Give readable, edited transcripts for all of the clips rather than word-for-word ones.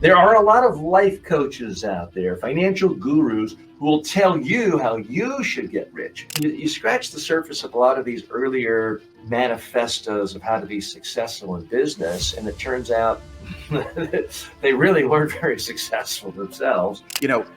There are a lot of life coaches out there, financial gurus who will tell you how you should get rich. You scratch the surface of a lot of these earlier manifestos of how to be successful in business, and it turns out they really weren't very successful themselves.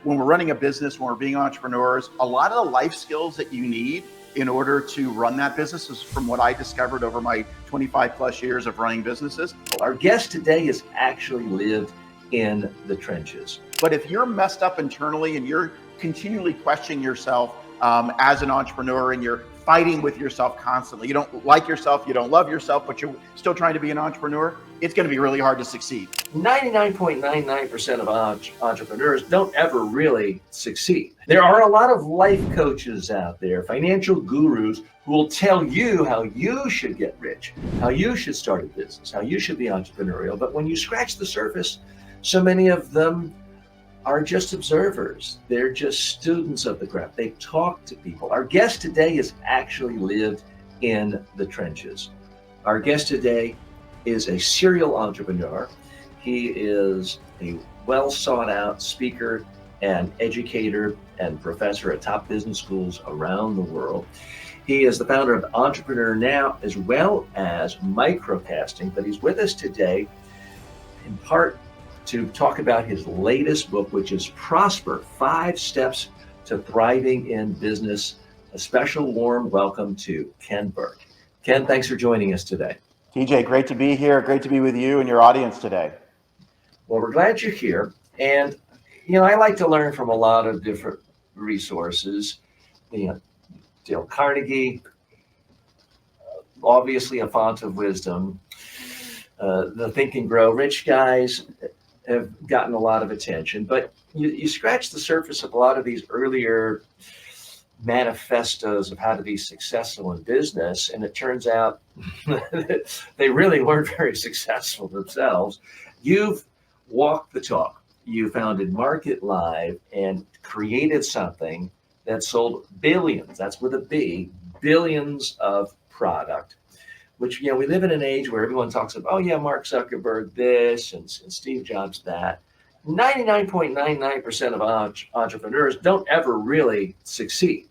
When we're running a business, when we're being entrepreneurs, a lot of the life skills that you need in order to run that business is from what I discovered over my 25 plus years of running businesses. Our guest today has actually lived in the trenches. But if you're messed up internally and you're continually questioning yourself as an entrepreneur and you're fighting with yourself constantly, you don't like yourself, you don't love yourself, but you're still trying to be an entrepreneur, it's going to be really hard to succeed. 99.99% of entrepreneurs don't ever really succeed. There are a lot of life coaches out there, financial gurus who will tell you how you should get rich, how you should start a business, how you should be entrepreneurial. But when you scratch the surface, so many of them are just observers. They're just students of the craft. They talk to people. Our guest today has actually lived in the trenches. Our guest today is a serial entrepreneur. He is a well sought out speaker and educator and professor at top business schools around the world. He is the founder of Entrepreneur Now as well as Microcasting, but he's with us today in part to talk about his latest book, which is Prosper, 5 Steps to Thriving in Business. A special warm welcome to Ken Burke. Ken, thanks for joining us today. TJ, great to be here. Great to be with you and your audience today. Well, we're glad you're here. And, I like to learn from a lot of different resources. Dale Carnegie, obviously a font of wisdom. The Think and Grow Rich guys have gotten a lot of attention, but you scratch the surface of a lot of these earlier manifestos of how to be successful in business, and it turns out they really weren't very successful themselves. You've walked the talk. You founded MarketLive and created something that sold billions, that's with a B, billions of product. Which, we live in an age where everyone talks about, Mark Zuckerberg this and Steve Jobs that. 99.99% of entrepreneurs don't ever really succeed.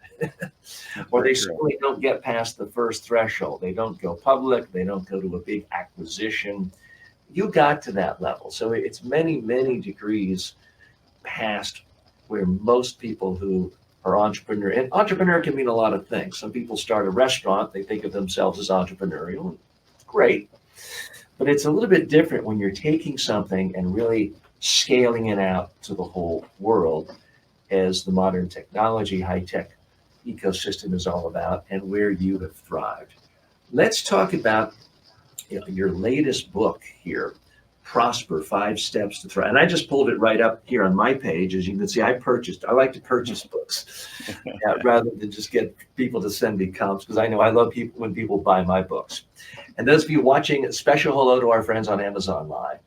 Or they certainly don't get past the first threshold. They don't go public. They don't go to a big acquisition. You got to that level. So it's many, many degrees past where most people who are entrepreneur. And entrepreneur can mean a lot of things. Some people start a restaurant, they think of themselves as entrepreneurial. Great. But it's a little bit different when you're taking something and really scaling it out to the whole world, as the modern technology, high-tech ecosystem is all about, and where you have thrived. Let's talk about your latest book here, Prosper, 5 Steps to Thrive. And I just pulled it right up here on my page. As you can see, I like to purchase books rather than just get people to send me comps, because I know I love people when people buy my books. And those of you watching, a special hello to our friends on Amazon Live.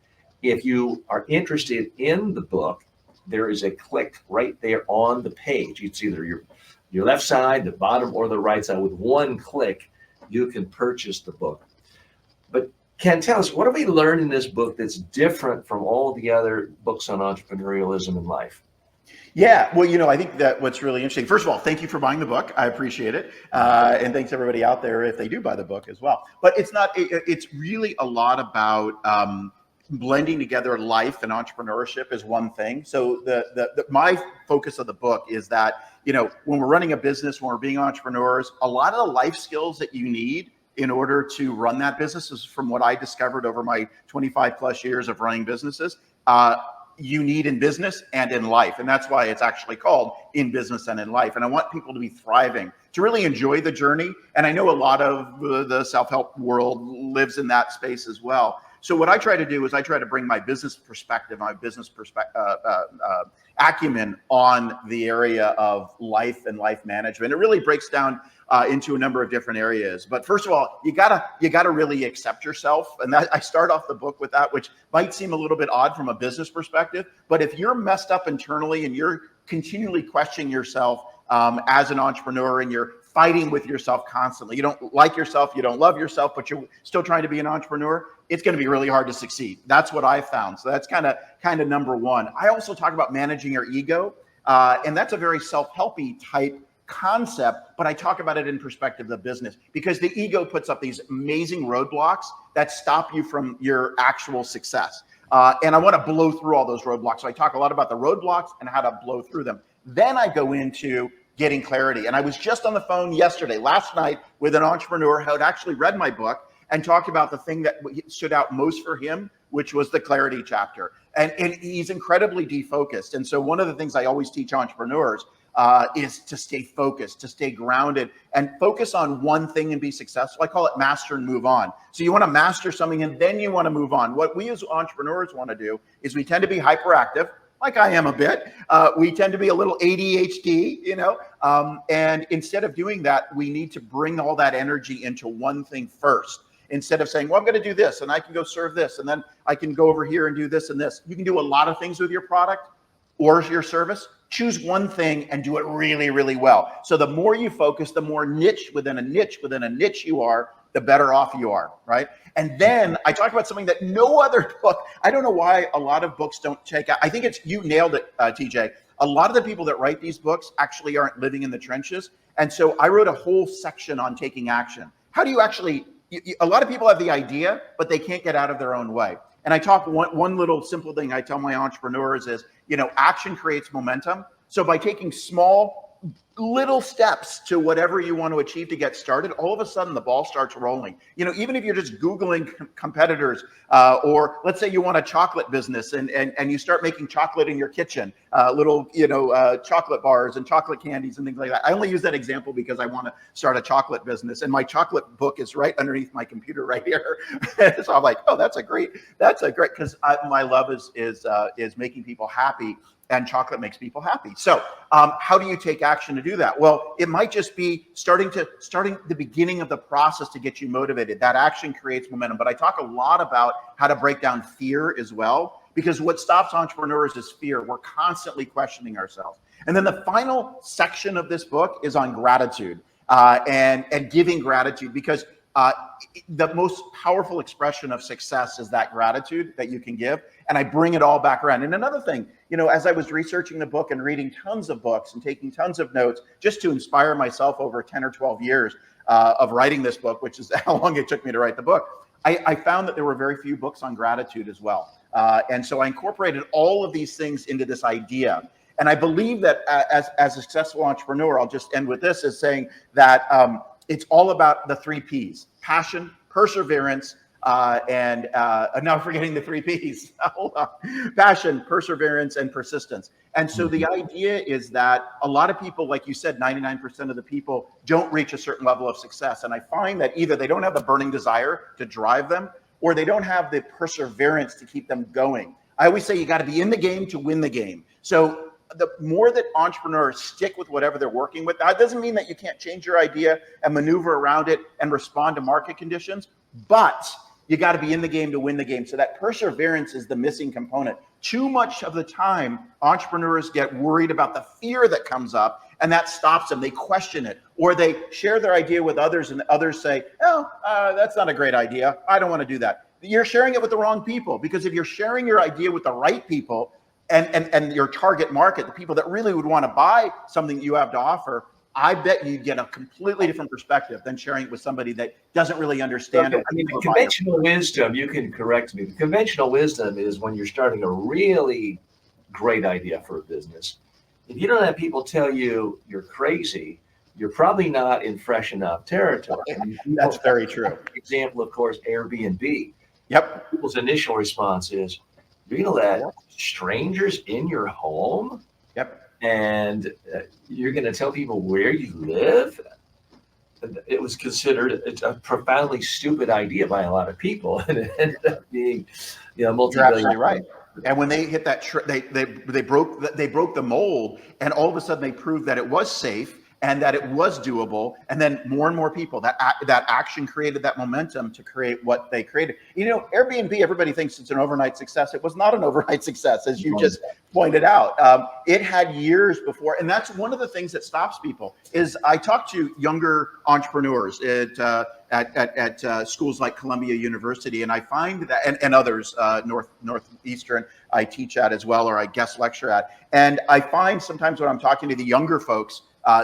If you are interested in the book, there is a click right there on the page. It's either your left side, the bottom, or the right side. With one click, you can purchase the book. But Ken, tell us, what do we learn in this book that's different from all the other books on entrepreneurialism in life? Yeah, well, I think that what's really interesting, first of all, thank you for buying the book. I appreciate it. And thanks everybody out there if they do buy the book as well. But it's really a lot about blending together life and entrepreneurship is one thing. So my focus of the book is that, when we're running a business, when we're being entrepreneurs, a lot of the life skills that you need in order to run that business is from what I discovered over my 25 plus years of running businesses, you need in business and in life. And that's why it's actually called In Business and in Life. And I want people to be thriving, to really enjoy the journey. And I know a lot of the self-help world lives in that space as well. So what I try to do is I try to bring my business perspective, acumen on the area of life and life management. It really breaks down into a number of different areas. But first of all, you gotta really accept yourself. And that, I start off the book with that, which might seem a little bit odd from a business perspective. But if you're messed up internally and you're continually questioning yourself as an entrepreneur and you're fighting with yourself constantly, you don't like yourself, you don't love yourself, but you're still trying to be an entrepreneur, it's going to be really hard to succeed. That's what I found. So that's kind of number one. I also talk about managing your ego, and that's a very self-helpy type concept, but I talk about it in perspective of business, because the ego puts up these amazing roadblocks that stop you from your actual success. And I want to blow through all those roadblocks. So I talk a lot about the roadblocks and how to blow through them. Then I go into getting clarity. And I was just on the phone last night, with an entrepreneur who had actually read my book and talked about the thing that stood out most for him, which was the clarity chapter. And he's incredibly defocused. And so one of the things I always teach entrepreneurs is to stay focused, to stay grounded, and focus on one thing and be successful. I call it master and move on. So you want to master something and then you want to move on. What we as entrepreneurs want to do is we tend to be hyperactive, like I am a bit. We tend to be a little ADHD, and instead of doing that, we need to bring all that energy into one thing first. Instead of saying, well, I'm going to do this and I can go serve this, and then I can go over here and do this and this. You can do a lot of things with your product or your service. Choose one thing and do it really, really well. So the more you focus, the more niche within a niche you are, the better off you are, right? And then I talk about something that no other book, I don't know why a lot of books don't take out. I think you nailed it, TJ. A lot of the people that write these books actually aren't living in the trenches. And so I wrote a whole section on taking action. How do you actually, a lot of people have the idea, but they can't get out of their own way. And I talk one little simple thing I tell my entrepreneurs is, action creates momentum. So by taking small, little steps to whatever you want to achieve to get started, all of a sudden the ball starts rolling. Even if you're just Googling competitors, or let's say you want a chocolate business and you start making chocolate in your kitchen, little, chocolate bars and chocolate candies and things like that. I only use that example because I want to start a chocolate business, and my chocolate book is right underneath my computer right here. So I'm like, oh, that's a great, because my love is making people happy. And chocolate makes people happy. So how do you take action to do that? Well, it might just be starting the beginning of the process to get you motivated. That action creates momentum. But I talk a lot about how to break down fear as well, because what stops entrepreneurs is fear. We're constantly questioning ourselves. And then the final section of this book is on gratitude and giving gratitude, because the most powerful expression of success is that gratitude that you can give. And I bring it all back around. And another thing, as I was researching the book and reading tons of books and taking tons of notes just to inspire myself over 10 or 12 years of writing this book, which is how long it took me to write the book, I found that there were very few books on gratitude as well. And so I incorporated all of these things into this idea. And I believe that as a successful entrepreneur, I'll just end with this, is saying that it's all about the 3 Ps: passion, perseverance, and now forgetting the 3 Ps. Hold on. Passion, perseverance, and persistence. And so the idea is that a lot of people, like you said, 99% of the people don't reach a certain level of success. And I find that either they don't have the burning desire to drive them, or they don't have the perseverance to keep them going. I always say you got to be in the game to win the game. So the more that entrepreneurs stick with whatever they're working with, that doesn't mean that you can't change your idea and maneuver around it and respond to market conditions, but you got to be in the game to win the game. So that perseverance is the missing component. Too much of the time, entrepreneurs get worried about the fear that comes up, and that stops them. They question it, or they share their idea with others, and others say, oh, that's not a great idea. I don't want to do that. You're sharing it with the wrong people, because if you're sharing your idea with the right people, and your target market, the people that really would want to buy something you have to offer, I bet you get a completely different perspective than sharing it with somebody that doesn't really understand it. I mean, the conventional wisdom, you can correct me, the conventional wisdom is when you're starting a really great idea for a business, if you don't have people tell you you're crazy, you're probably not in fresh enough territory. That's very true. Example, of course, Airbnb. Yep. People's initial response is, you're going to let strangers in your home? Yep. And you're going to tell people where you live? It was considered a profoundly stupid idea by a lot of people, and it ended up being, multi-billion. You're absolutely right. And when they hit that, they broke the mold, and all of a sudden they proved that it was safe, and that it was doable. And then more and more people, that action created that momentum to create what they created. You know, Airbnb, everybody thinks it's an overnight success. It was not an overnight success, as you just pointed out. It had years before, and that's one of the things that stops people. Is I talk to younger entrepreneurs at schools like Columbia University, and I find that, and others, Northeastern, I teach at as well, or I guest lecture at, and I find sometimes when I'm talking to the younger folks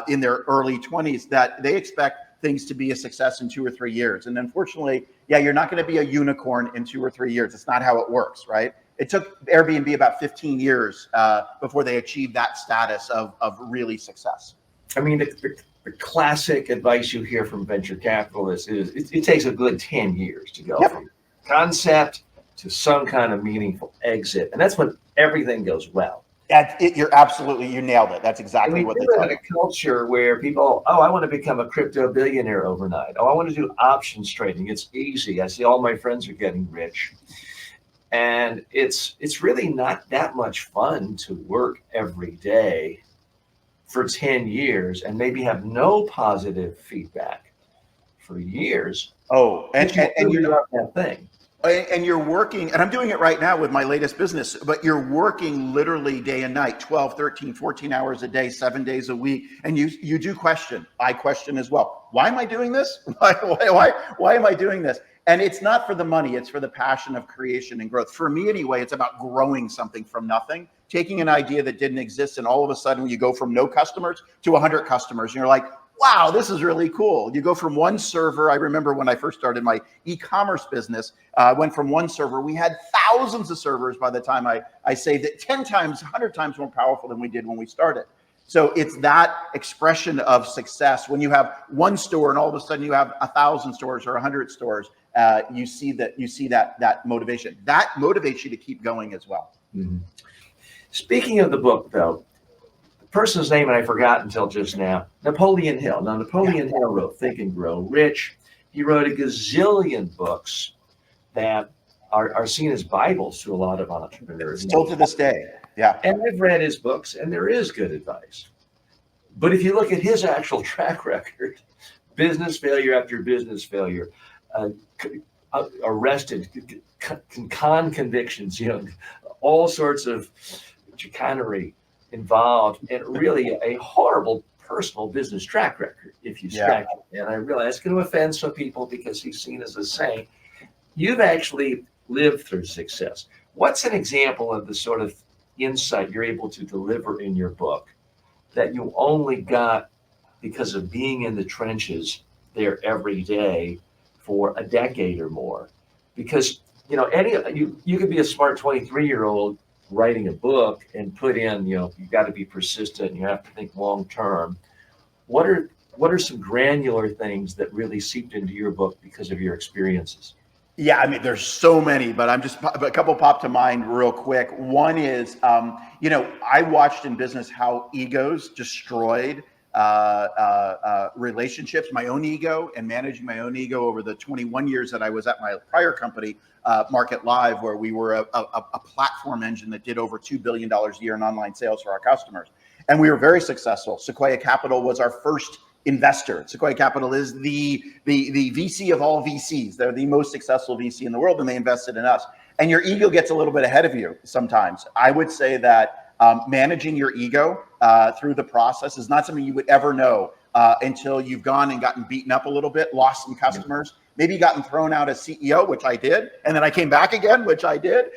in their early 20s that they expect things to be a success in 2 or 3 years, and unfortunately, yeah, you're not going to be a unicorn in 2 or 3 years. It's not how it works, right? It took Airbnb about 15 years before they achieved that status of really success. I mean, the classic advice you hear from venture capitalists is it takes a good 10 years to go from concept to some kind of meaningful exit. And that's when everything goes well. You nailed it. That's exactly what they live in a culture where people, I want to become a crypto billionaire overnight. I want to do options trading. It's easy. I see all my friends are getting rich. And it's really not that much fun to work every day for 10 years and maybe have no positive feedback for years. And you're not that thing. And you're working, and I'm doing it right now with my latest business, but you're working literally day and night, 12, 13, 14 hours a day, 7 days a week. And you do question. I question as well. Why am I doing this? Why am I doing this? And it's not for the money. It's for the passion of creation and growth. For me anyway, it's about growing something from nothing, taking an idea that didn't exist. And all of a sudden you go from no customers to 100 customers. And you're like, wow, this is really cool. You go from one server. I remember when I first started my e-commerce business, I went from one server. We had thousands of servers by the time I saved it, 10 times, 100 times more powerful than we did when we started. So it's that expression of success. When you have one store and all of a sudden you have 1,000 stores or 100 stores, you see that motivation. That motivates you to keep going as well. Mm-hmm. Speaking of the book, though, the person's name I forgot until just now, Napoleon Hill. Now, Napoleon Hill wrote Think and Grow Rich. He wrote a gazillion books that are seen as Bibles to a lot of entrepreneurs. Still to this day. Yeah. And I've read his books, and there is good advice. But if you look at his actual track record, business failure after business failure, arrested, con convictions, all sorts of chicanery involved, and really a horrible personal business track record, if you stretch it. And I realize it's going to offend some people because he's seen as a saint. You've actually lived through success. What's an example of the sort of insight you're able to deliver in your book that you only got because of being in the trenches there every day for a decade or more? Because you could be a smart 23-year-old writing a book and put in, you've got to be persistent and you have to think long term. What are some granular things that really seeped into your book because of your experiences? Yeah, I mean, there's so many, but a couple pop to mind real quick. One is, I watched in business how egos destroyed relationships, my own ego, and managing my own ego over the 21 years that I was at my prior company, MarketLive, where we were a platform engine that did over $2 billion a year in online sales for our customers. And we were very successful. Sequoia Capital was our first investor. Sequoia Capital is the VC of all VCs. They're the most successful VC in the world, and they invested in us. And your ego gets a little bit ahead of you sometimes. I would say that managing your ego through the process is not something you would ever know until you've gone and gotten beaten up a little bit, lost some customers, maybe gotten thrown out as CEO, which I did, and then I came back again, which I did.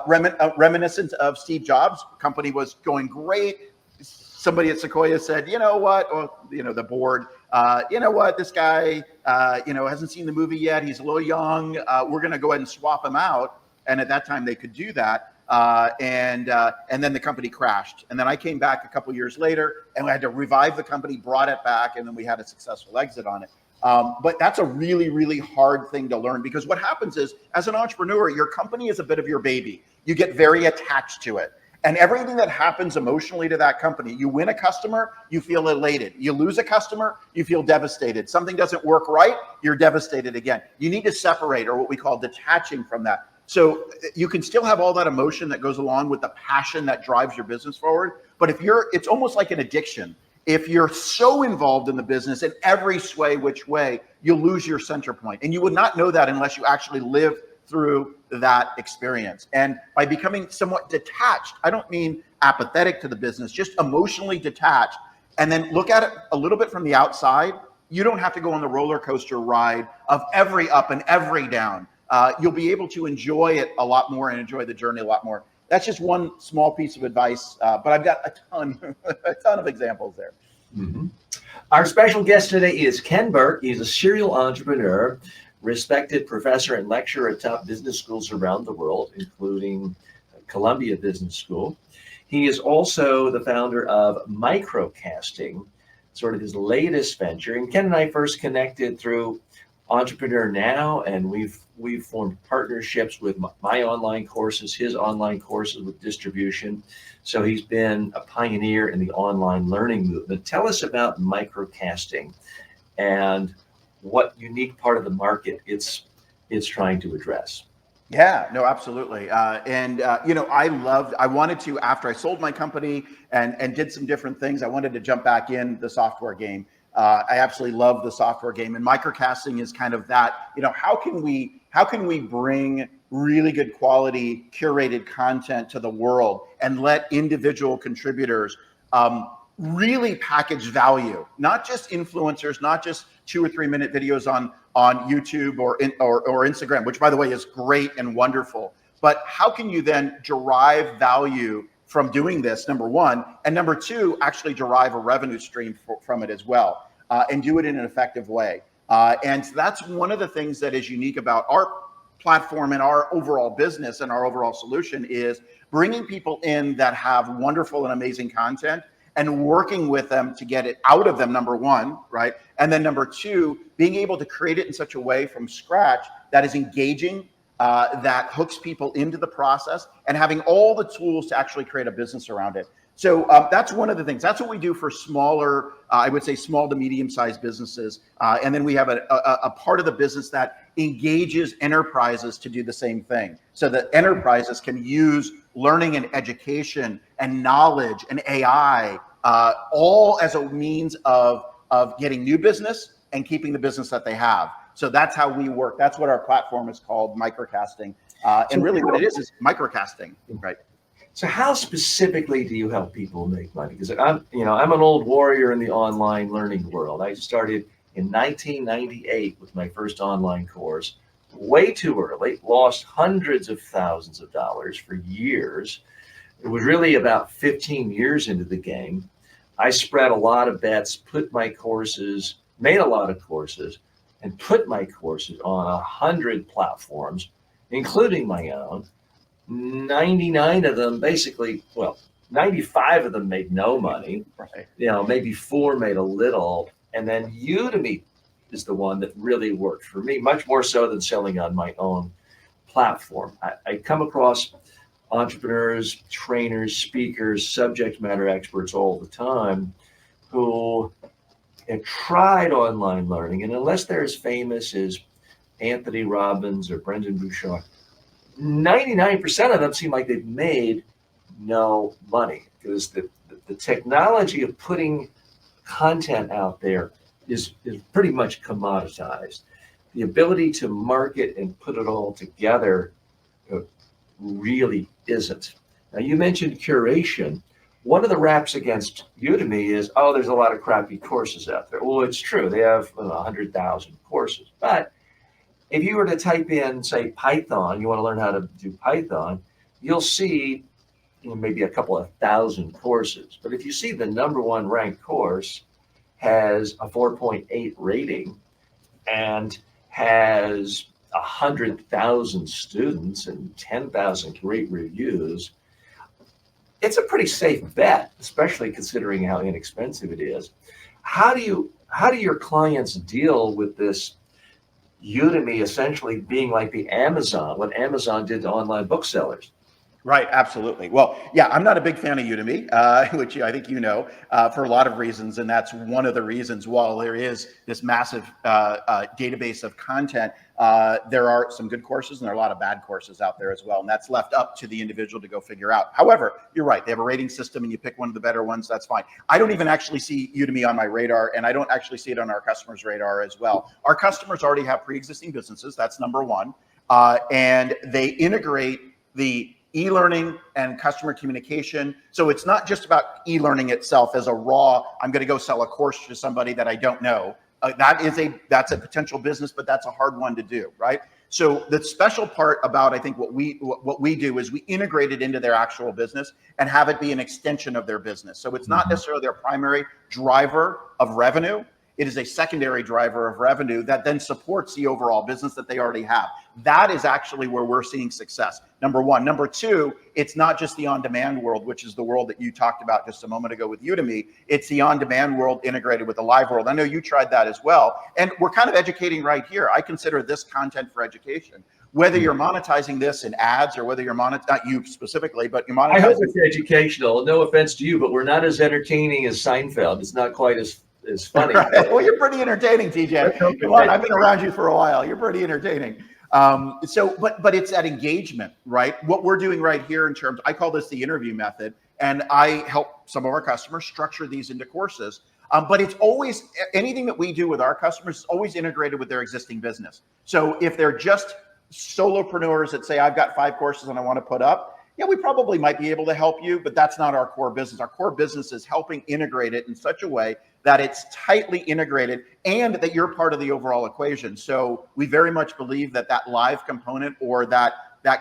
Reminiscent of Steve Jobs, company was going great. Somebody at Sequoia said, you know what, the board, this guy, hasn't seen the movie yet. He's a little young. We're going to go ahead and swap him out. And at that time they could do that. And then the company crashed. And then I came back a couple years later and we had to revive the company, brought it back, and then we had a successful exit on it. But that's a really, really hard thing to learn, because what happens is, as an entrepreneur, your company is a bit of your baby. You get very attached to it. And everything that happens emotionally to that company, you win a customer, you feel elated. You lose a customer, you feel devastated. Something doesn't work right, you're devastated again. You need to separate, or what we call detaching from that. So you can still have all that emotion that goes along with the passion that drives your business forward. But it's almost like an addiction. if you're so involved in the business in every sway which way, you'll lose your center point. And you would not know that unless you actually live through that experience. And by becoming somewhat detached, I don't mean apathetic to the business, just emotionally detached, and then look at it a little bit from the outside, you don't have to go on the roller coaster ride of every up and every down. You'll be able to enjoy it a lot more and enjoy the journey a lot more. That's just one small piece of advice, but I've got a ton of examples there. Mm-hmm. Our special guest today is Ken Burke. He's a serial entrepreneur, respected professor and lecturer at top business schools around the world, including Columbia Business School. He is also the founder of Microcasting, sort of his latest venture. And Ken and I first connected through Entrepreneur Now, and we've formed partnerships with my online courses, his online courses with distribution. So he's been a pioneer in the online learning movement. Tell us about Microcasting and what unique part of the market it's trying to address. Yeah, no, absolutely. I wanted to, after I sold my company and did some different things, I wanted to jump back in the software game. I absolutely love the software game, and microcasting is kind of that. How can we bring really good quality curated content to the world and let individual contributors really package value, not just influencers, not just 2 or 3 minute videos on YouTube or Instagram, which by the way is great and wonderful. But how can you then derive value from doing this, number one, and number two, actually derive a revenue stream from it as well, and do it in an effective way. And that's one of the things that is unique about our platform and our overall business and our overall solution is bringing people in that have wonderful and amazing content and working with them to get it out of them, number one, right? And then number two, being able to create it in such a way from scratch that is engaging, that hooks people into the process, and having all the tools to actually create a business around it. So that's one of the things. That's what we do for smaller, I would say small to medium-sized businesses. And then we have a part of the business that engages enterprises to do the same thing. So that enterprises can use learning and education and knowledge and AI all as a means of getting new business and keeping the business that they have. So that's how we work. That's what our platform is called, Microcasting. And really what it is microcasting, right? So how specifically do you help people make money? Because I'm an old warrior in the online learning world. I started in 1998 with my first online course, way too early, lost hundreds of thousands of dollars for years. It was really about 15 years into the game. I spread a lot of bets, made a lot of courses, and put my courses on 100 platforms, including my own. 99 of them 95 of them made no money. Right. Maybe 4 made a little. And then Udemy is the one that really worked for me, much more so than selling on my own platform. I come across entrepreneurs, trainers, speakers, subject matter experts all the time who have tried online learning. And unless they're as famous as Anthony Robbins or Brendan Bouchard, 99% of them seem like they've made no money because the technology of putting content out there is pretty much commoditized. The ability to market and put it all together really isn't. Now, you mentioned curation. One of the raps against Udemy is, there's a lot of crappy courses out there. Well, it's true. They have 100,000 courses. But if you were to type in, say, Python, you want to learn how to do Python, you'll see maybe a couple of thousand courses. But if you see the number one ranked course has a 4.8 rating and has 100,000 students and 10,000 great reviews, it's a pretty safe bet, especially considering how inexpensive it is. How do your clients deal with this Udemy essentially being like the Amazon, what Amazon did to online booksellers? Right, absolutely. Well, yeah, I'm not a big fan of Udemy, which I think you know, for a lot of reasons, and that's one of the reasons. While there is this massive database of content, there are some good courses and there are a lot of bad courses out there as well, and that's left up to the individual to go figure out. However, you're right; they have a rating system, and you pick one of the better ones. That's fine. I don't even actually see Udemy on my radar, and I don't actually see it on our customers' radar as well. Our customers already have pre-existing businesses. That's number one, and they integrate the e-learning and customer communication. So it's not just about e-learning itself as a raw, I'm going to go sell a course to somebody that I don't know. That's a potential business, but that's a hard one to do, right? So the special part about, I think, what we do is we integrate it into their actual business and have it be an extension of their business. So it's not necessarily their primary driver of revenue. It is a secondary driver of revenue that then supports the overall business that they already have. That is actually where we're seeing success. Number one. Number two, it's not just the on-demand world, which is the world that you talked about just a moment ago with Udemy. It's the on-demand world integrated with the live world. I know you tried that as well. And we're kind of educating right here. I consider this content for education. Whether you're monetizing this in ads or whether you're not you specifically, but you're monetizing. I hope it's educational. No offense to you, but we're not as entertaining as Seinfeld. It's not quite as funny. Right. Well, you're pretty entertaining, TJ. Come on, I've been around you for a while. You're pretty entertaining. But it's that engagement, right? What we're doing right here in terms, I call this the interview method, and I help some of our customers structure these into courses. But it's always, anything that we do with our customers is always integrated with their existing business. So if they're just solopreneurs that say, I've got 5 courses and I want to put up, yeah, we probably might be able to help you, but that's not our core business. Our core business is helping integrate it in such a way that it's tightly integrated and that you're part of the overall equation. So we very much believe that that live component, or that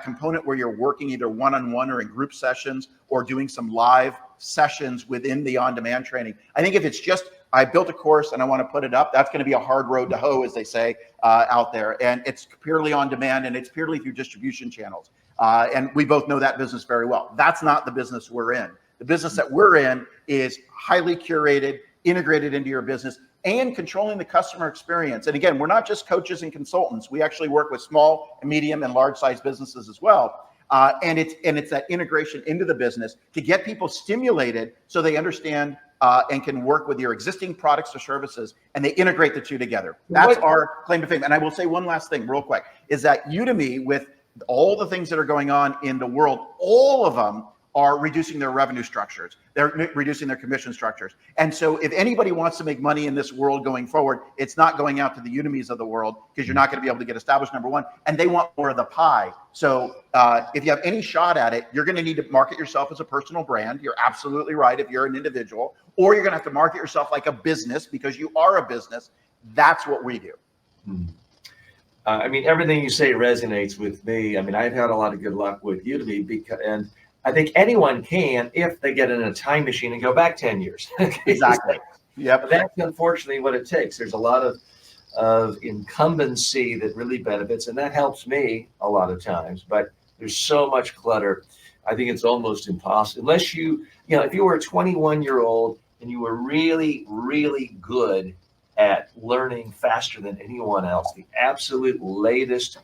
component where you're working either one-on-one or in group sessions or doing some live sessions within the on-demand training. I think if it's just, I built a course and I want to put it up, that's going to be a hard road to hoe, as they say out there. And it's purely on demand and it's purely through distribution channels. And we both know that business very well. That's not the business we're in. The business that we're in is highly curated, integrated into your business, and controlling the customer experience. And again, we're not just coaches and consultants. We actually work with small, medium, and large-sized businesses as well. And it's that integration into the business to get people stimulated so they understand and can work with your existing products or services, and they integrate the two together. That's our claim to fame. And I will say one last thing real quick, is that Udemy, with all the things that are going on in the world, all of them are reducing their revenue structures. They're reducing their commission structures. And so if anybody wants to make money in this world going forward, it's not going out to the Udemys of the world, because you're not going to be able to get established, number one, and they want more of the pie. So if you have any shot at it, you're going to need to market yourself as a personal brand. You're absolutely right if you're an individual, or you're going to have to market yourself like a business, because you are a business. That's what we do. I mean, everything you say resonates with me. I mean, I've had a lot of good luck with Udemy, and I think anyone can if they get in a time machine and go back 10 years. Exactly. Yep. That's unfortunately what it takes. There's a lot of incumbency that really benefits, and that helps me a lot of times. But there's so much clutter. I think it's almost impossible. Unless if you were a 21-year-old and you were really, really good at learning faster than anyone else, the absolute latest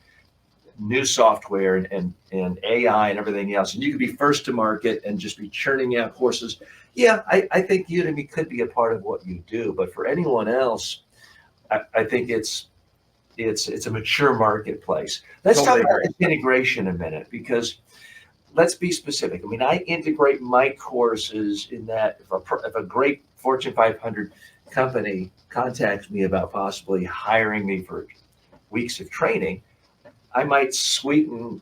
new software and AI and everything else, and you could be first to market and just be churning out courses. Yeah, I think Udemy could be a part of what you do, but for anyone else, I think it's a mature marketplace. Let's talk about integration a minute, because let's be specific. I mean, I integrate my courses in that if a great Fortune 500 company contacts me about possibly hiring me for weeks of training, I might sweeten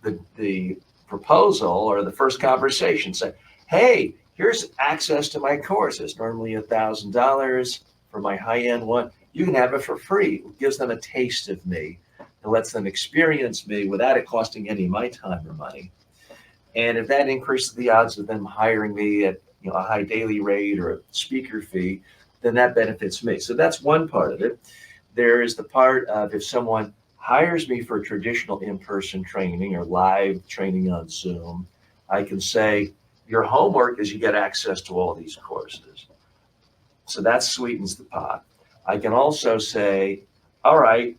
the proposal or the first conversation, say, hey, here's access to my course. It's normally $1,000 for my high-end one. You can have it for free. It gives them a taste of me and lets them experience me without it costing any of my time or money. And if that increases the odds of them hiring me at a high daily rate or a speaker fee, then that benefits me. So that's one part of it. There is the part of if someone hires me for traditional in-person training or live training on Zoom, I can say, your homework is you get access to all these courses. So that sweetens the pot. I can also say, all right,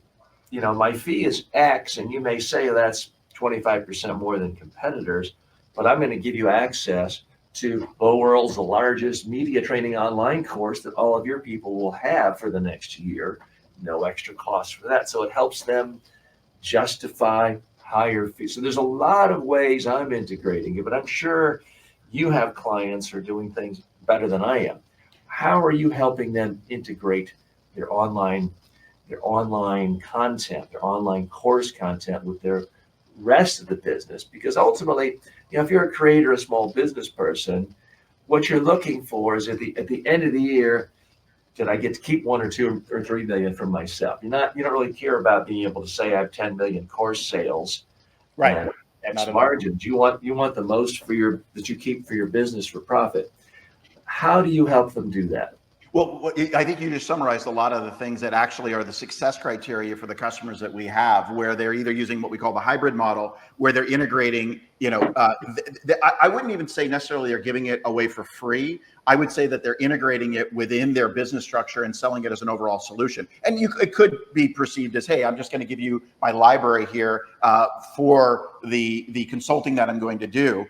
my fee is X, and you may say that's 25% more than competitors, but I'm going to give you access to the world's largest media training online course that all of your people will have for the next year. No extra cost for that. So it helps them justify higher fees. So there's a lot of ways I'm integrating it, but I'm sure you have clients who are doing things better than I am. How are you helping them integrate their online content, their online course content with their rest of the business? Because ultimately, if you're a creator, a small business person, what you're looking for is at the end of the year, did I get to keep 1 or 2 or 3 million for myself? You don't really care about being able to say I have 10 million course sales, Right? And X margins. You want the most that you keep for your business for profit. How do you help them do that? Well, I think you just summarized a lot of the things that actually are the success criteria for the customers that we have, where they're either using what we call the hybrid model, where they're integrating, I wouldn't even say necessarily they're giving it away for free. I would say that they're integrating it within their business structure and selling it as an overall solution. And it could be perceived as, hey, I'm just going to give you my library here for the consulting that I'm going to do.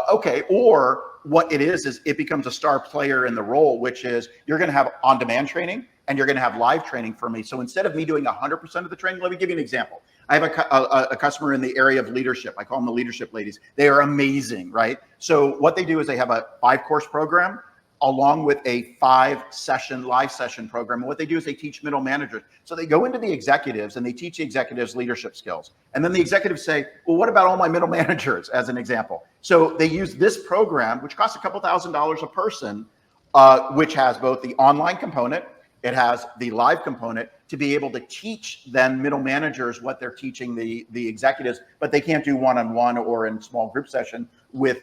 Okay, or what it is it becomes a star player in the role, which is you're going to have on-demand training and you're going to have live training for me. So instead of me doing 100% of the training, let me give you an example. I have a customer in the area of leadership. I call them the leadership ladies. They are amazing, right? So what they do is they have a 5-course program along with a 5-session live session program. And what they do is they teach middle managers. So they go into the executives and they teach the executives leadership skills. And then the executives say, well, what about all my middle managers, as an example? So they use this program, which costs a couple $1,000s a person, which has both the online component, it has the live component, to be able to teach then middle managers what they're teaching the executives, but they can't do one-on-one or in small group session with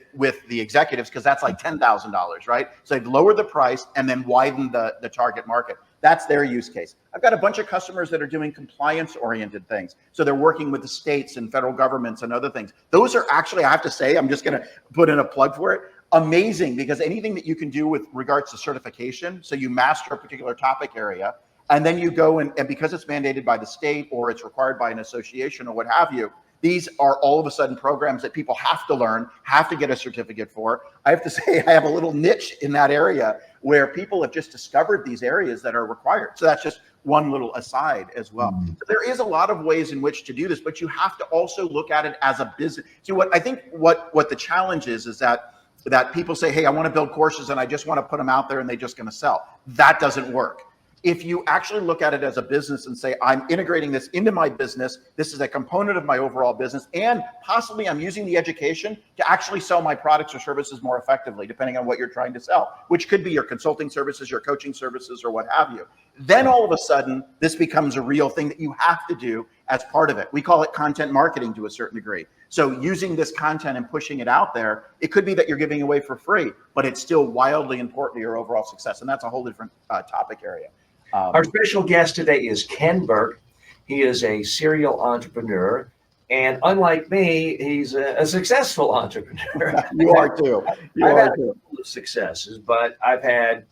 the executives, because that's like $10,000, right? So they've lowered the price and then widened the target market. That's their use case. I've got a bunch of customers that are doing compliance-oriented things. So they're working with the states and federal governments and other things. Those are actually, I have to say, I'm just going to put in a plug for it, amazing, because anything that you can do with regards to certification, so you master a particular topic area, and then you go and because it's mandated by the state or it's required by an association or what have you, these are all of a sudden programs that people have to learn, have to get a certificate for. I have to say, I have a little niche in that area where people have just discovered these areas that are required. So that's just one little aside as well. Mm-hmm. So there is a lot of ways in which to do this, but you have to also look at it as a business. See, what I think what the challenge is that people say, hey, I want to build courses and I just want to put them out there and they're just going to sell. That doesn't work. If you actually look at it as a business and say, I'm integrating this into my business, this is a component of my overall business, and possibly I'm using the education to actually sell my products or services more effectively, depending on what you're trying to sell, which could be your consulting services, your coaching services, or what have you. Then all of a sudden, this becomes a real thing that you have to do as part of it. We call it content marketing to a certain degree. So using this content and pushing it out there, it could be that you're giving away for free, but it's still wildly important to your overall success. And that's a whole different topic area. Our special guest today is Ken Burke. He is a serial entrepreneur, and unlike me, he's a successful entrepreneur. You are too. I've had a couple of successes, but I've had,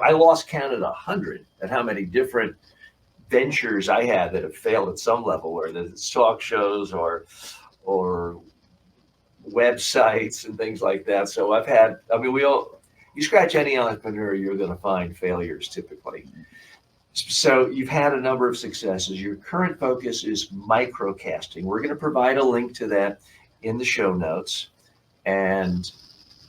I lost count at 100 at how many different ventures I had that have failed at some level, whether it's talk shows or websites and things like that. So I've had, you scratch any entrepreneur, you're going to find failures typically. So you've had a number of successes. Your current focus is microcasting. We're going to provide a link to that in the show notes. And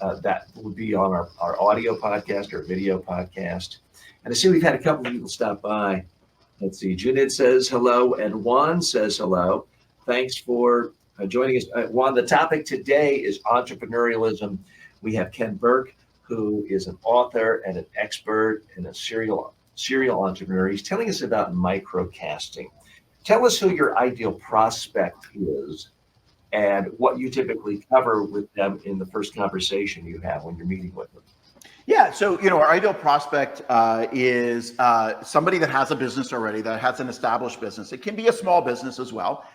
that would be on our audio podcast or video podcast. And I see we've had a couple of people stop by. Let's see. Junid says hello, and Juan says hello. Thanks for joining us. Juan, the topic today is entrepreneurialism. We have Ken Burke, who is an author and an expert and a serial entrepreneur. He's telling us about microcasting. Tell us who your ideal prospect is and what you typically cover with them in the first conversation you have when you're meeting with them. Yeah, so our ideal prospect is somebody that has a business already, that has an established business. It can be a small business as well.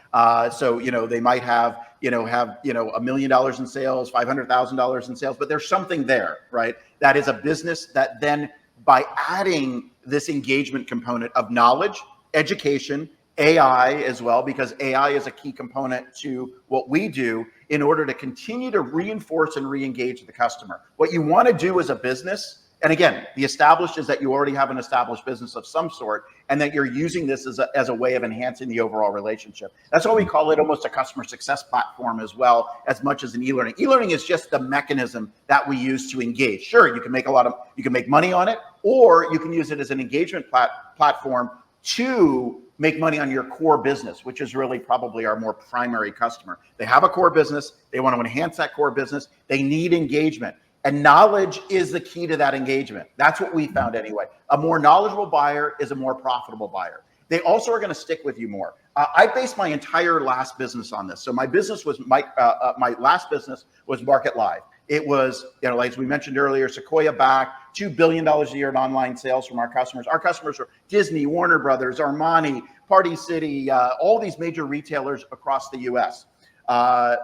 So they might have $1 million in sales, $500,000 in sales, but there's something there, right? That is a business that then, by adding this engagement component of knowledge, education, AI as well, because AI is a key component to what we do in order to continue to reinforce and re-engage the customer. What you want to do as a business, and again, the established is that you already have an established business of some sort, and that you're using this as a way of enhancing the overall relationship. That's why we call it almost a customer success platform as well, as much as an e-learning. E-learning is just the mechanism that we use to engage. Sure, you can make money on it, or you can use it as an engagement platform to make money on your core business, which is really probably our more primary customer. They have a core business. They want to enhance that core business. They need engagement. And knowledge is the key to that engagement. That's what we found anyway. A more knowledgeable buyer is a more profitable buyer. They also are going to stick with you more. I based my entire last business on this. So my business was my last business was MarketLive. It was, like as we mentioned earlier, Sequoia backed, $2 billion a year in online sales from our customers. Our customers were Disney, Warner Brothers, Armani, Party City, all these major retailers across the US,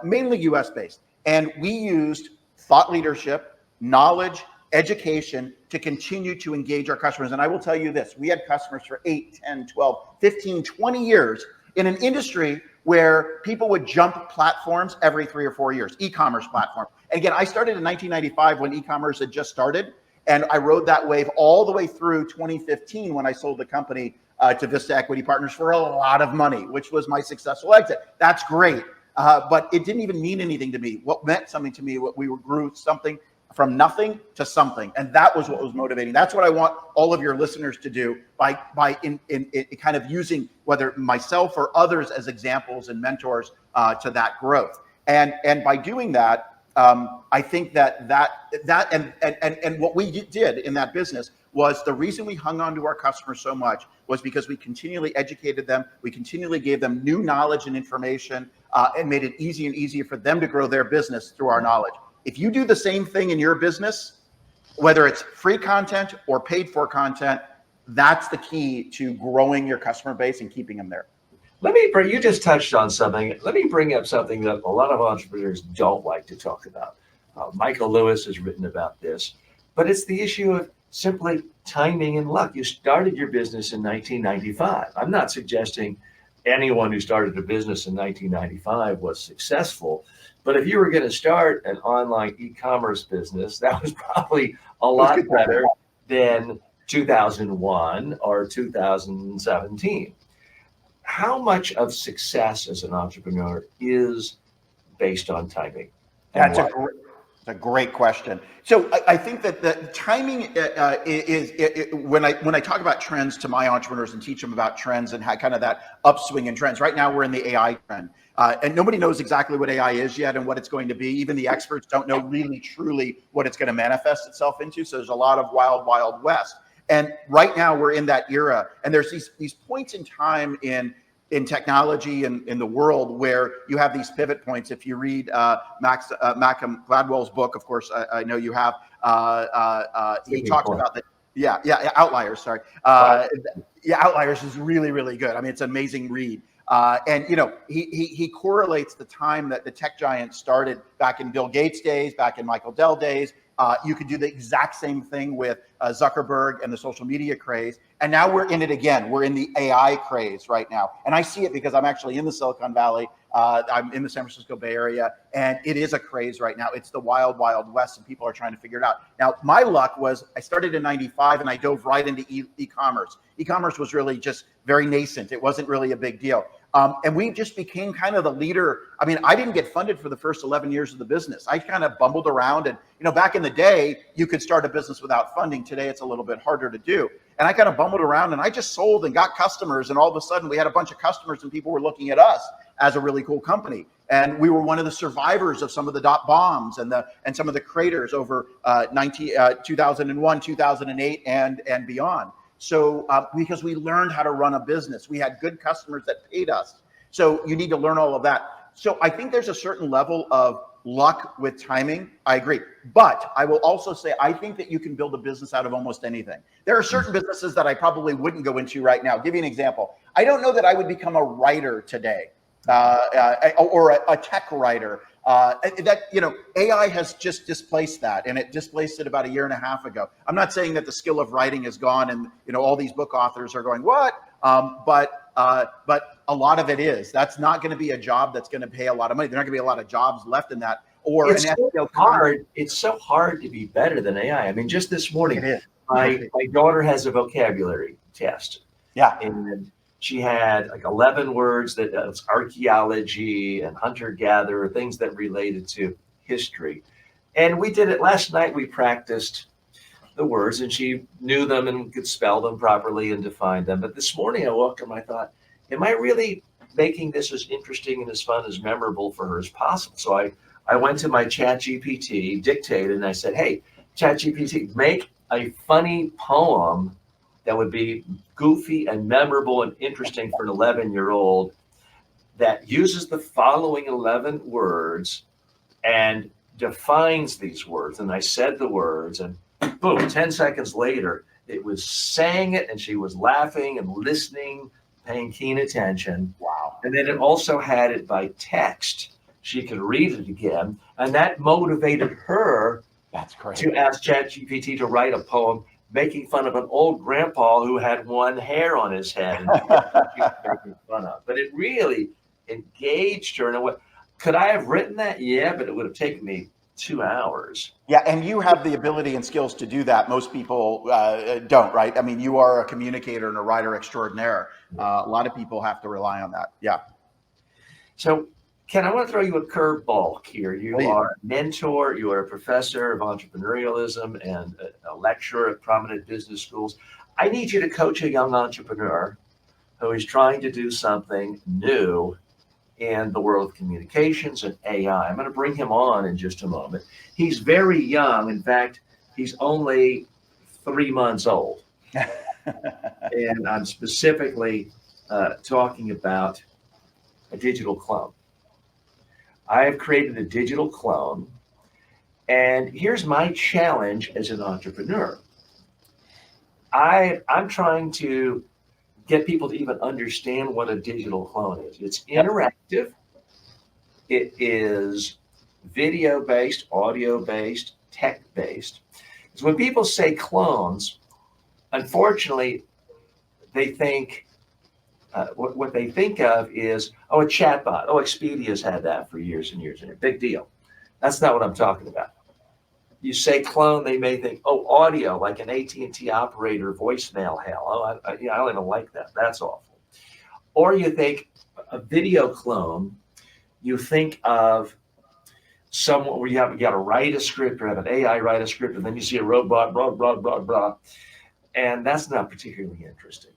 mainly US based. And we used thought leadership, knowledge, education to continue to engage our customers. And I will tell you this, we had customers for 8, 10, 12, 15, 20 years in an industry where people would jump platforms every 3 or 4 years, e-commerce platform. And again, I started in 1995 when e-commerce had just started. And I rode that wave all the way through 2015 when I sold the company to Vista Equity Partners for a lot of money, which was my successful exit. That's great. But it didn't even mean anything to me. What meant something to me, grew something from nothing to something. And that was what was motivating. That's what I want all of your listeners to do by in kind of using whether myself or others as examples and mentors to that growth. And by doing that, I think that what we did in that business was the reason we hung on to our customers so much was because we continually educated them. We continually gave them new knowledge and information and made it easier and easier for them to grow their business through our knowledge. If you do the same thing in your business, whether it's free content or paid for content, that's the key to growing your customer base and keeping them there. You just touched on something. Let me bring up something that a lot of entrepreneurs don't like to talk about. Michael Lewis has written about this, but it's the issue of simply timing and luck. You started your business in 1995. I'm not suggesting anyone who started a business in 1995 was successful, but if you were going to start an online e-commerce business, that was probably a lot better than 2001 or 2017. How much of success as an entrepreneur is based on timing? That's a great question. So I think that the timing when I talk about trends to my entrepreneurs and teach them about trends and how kind of that upswing in trends. Right now we're in the AI trend, and nobody knows exactly what AI is yet and what it's going to be. Even the experts don't know really truly what it's going to manifest itself into. So there's a lot of wild west. And right now we're in that era, and there's these points in time in technology and in the world where you have these pivot points. If you read Malcolm Gladwell's book, of course, I know you have, he talks about that. Yeah, Outliers, sorry. Outliers is really, really good. I mean, it's an amazing read. And he correlates the time that the tech giants started back in Bill Gates' days, back in Michael Dell days. You could do the exact same thing with Zuckerberg and the social media craze. And now we're in it again. We're in the AI craze right now. And I see it because I'm actually in the Silicon Valley. I'm in the San Francisco Bay Area, and it is a craze right now. It's the wild west, and people are trying to figure it out. Now, my luck was I started in 95 and I dove right into e-commerce. E-commerce was really just very nascent. It wasn't really a big deal. And we just became kind of the leader. I mean, I didn't get funded for the first 11 years of the business. I kind of bumbled around, and back in the day, you could start a business without funding. Today, it's a little bit harder to do. And I kind of bumbled around, and I just sold and got customers, and all of a sudden, we had a bunch of customers, and people were looking at us as a really cool company. And we were one of the survivors of some of the .bombs and some of the craters over 2001, 2008, and beyond. So because we learned how to run a business, we had good customers that paid us. So you need to learn all of that. So I think there's a certain level of luck with timing. I agree. But I will also say, I think that you can build a business out of almost anything. There are certain businesses that I probably wouldn't go into right now. I'll give you an example. I don't know that I would become a writer today or a tech writer. AI has just displaced that, and it displaced it about a year and a half ago. I'm not saying that the skill of writing is gone, and all these book authors are going, what? But a lot of it is. That's not going to be a job that's going to pay a lot of money. There are not going to be a lot of jobs left in that. Or it's so hard. It's so hard to be better than AI. I mean, just this morning, my daughter has a vocabulary test. Yeah. And she had like 11 words that was archaeology and hunter-gatherer, things that related to history. And we did it last night. We practiced the words and she knew them and could spell them properly and define them. But this morning I woke up and I thought, am I really making this as interesting and as fun, as memorable for her as possible? So I went to my ChatGPT, dictated, and I said, hey, ChatGPT, make a funny poem that would be goofy and memorable and interesting for an 11-year-old that uses the following 11 words and defines these words. And I said the words, and boom, 10 seconds later, it was saying it, and she was laughing and listening, paying keen attention. Wow. And then it also had it by text. She could read it again, and that motivated her to ask ChatGPT to write a poem making fun of an old grandpa who had one hair on his head and she was making fun of. But it really engaged her in a way. Could I have written that? Yeah, but it would have taken me 2 hours. Yeah, and you have the ability and skills to do that. Most people don't, right? I mean, you are a communicator and a writer extraordinaire. A lot of people have to rely on that. Yeah. So, Ken, I want to throw you a curveball here. You are a mentor, you are a professor of entrepreneurialism and a lecturer at prominent business schools. I need you to coach a young entrepreneur who is trying to do something new in the world of communications and AI. I'm going to bring him on in just a moment. He's very young. In fact, he's only 3 months old. And I'm specifically talking about a digital clone. I have created a digital clone, and here's my challenge as an entrepreneur. I'm trying to get people to even understand what a digital clone is. It's interactive. It is video-based, audio-based, tech-based. So when people say clones, unfortunately, they think what they think of is, oh, a chatbot. Oh, Expedia's had that for years and years and years. Big deal. That's not what I'm talking about. You say clone, they may think, oh, audio, like an AT&T operator voicemail hell. Oh, I don't even like that. That's awful. Or you think a video clone, you think of someone where you got to write a script or have an AI write a script, and then you see a robot, blah, blah, blah, blah. And that's not particularly interesting.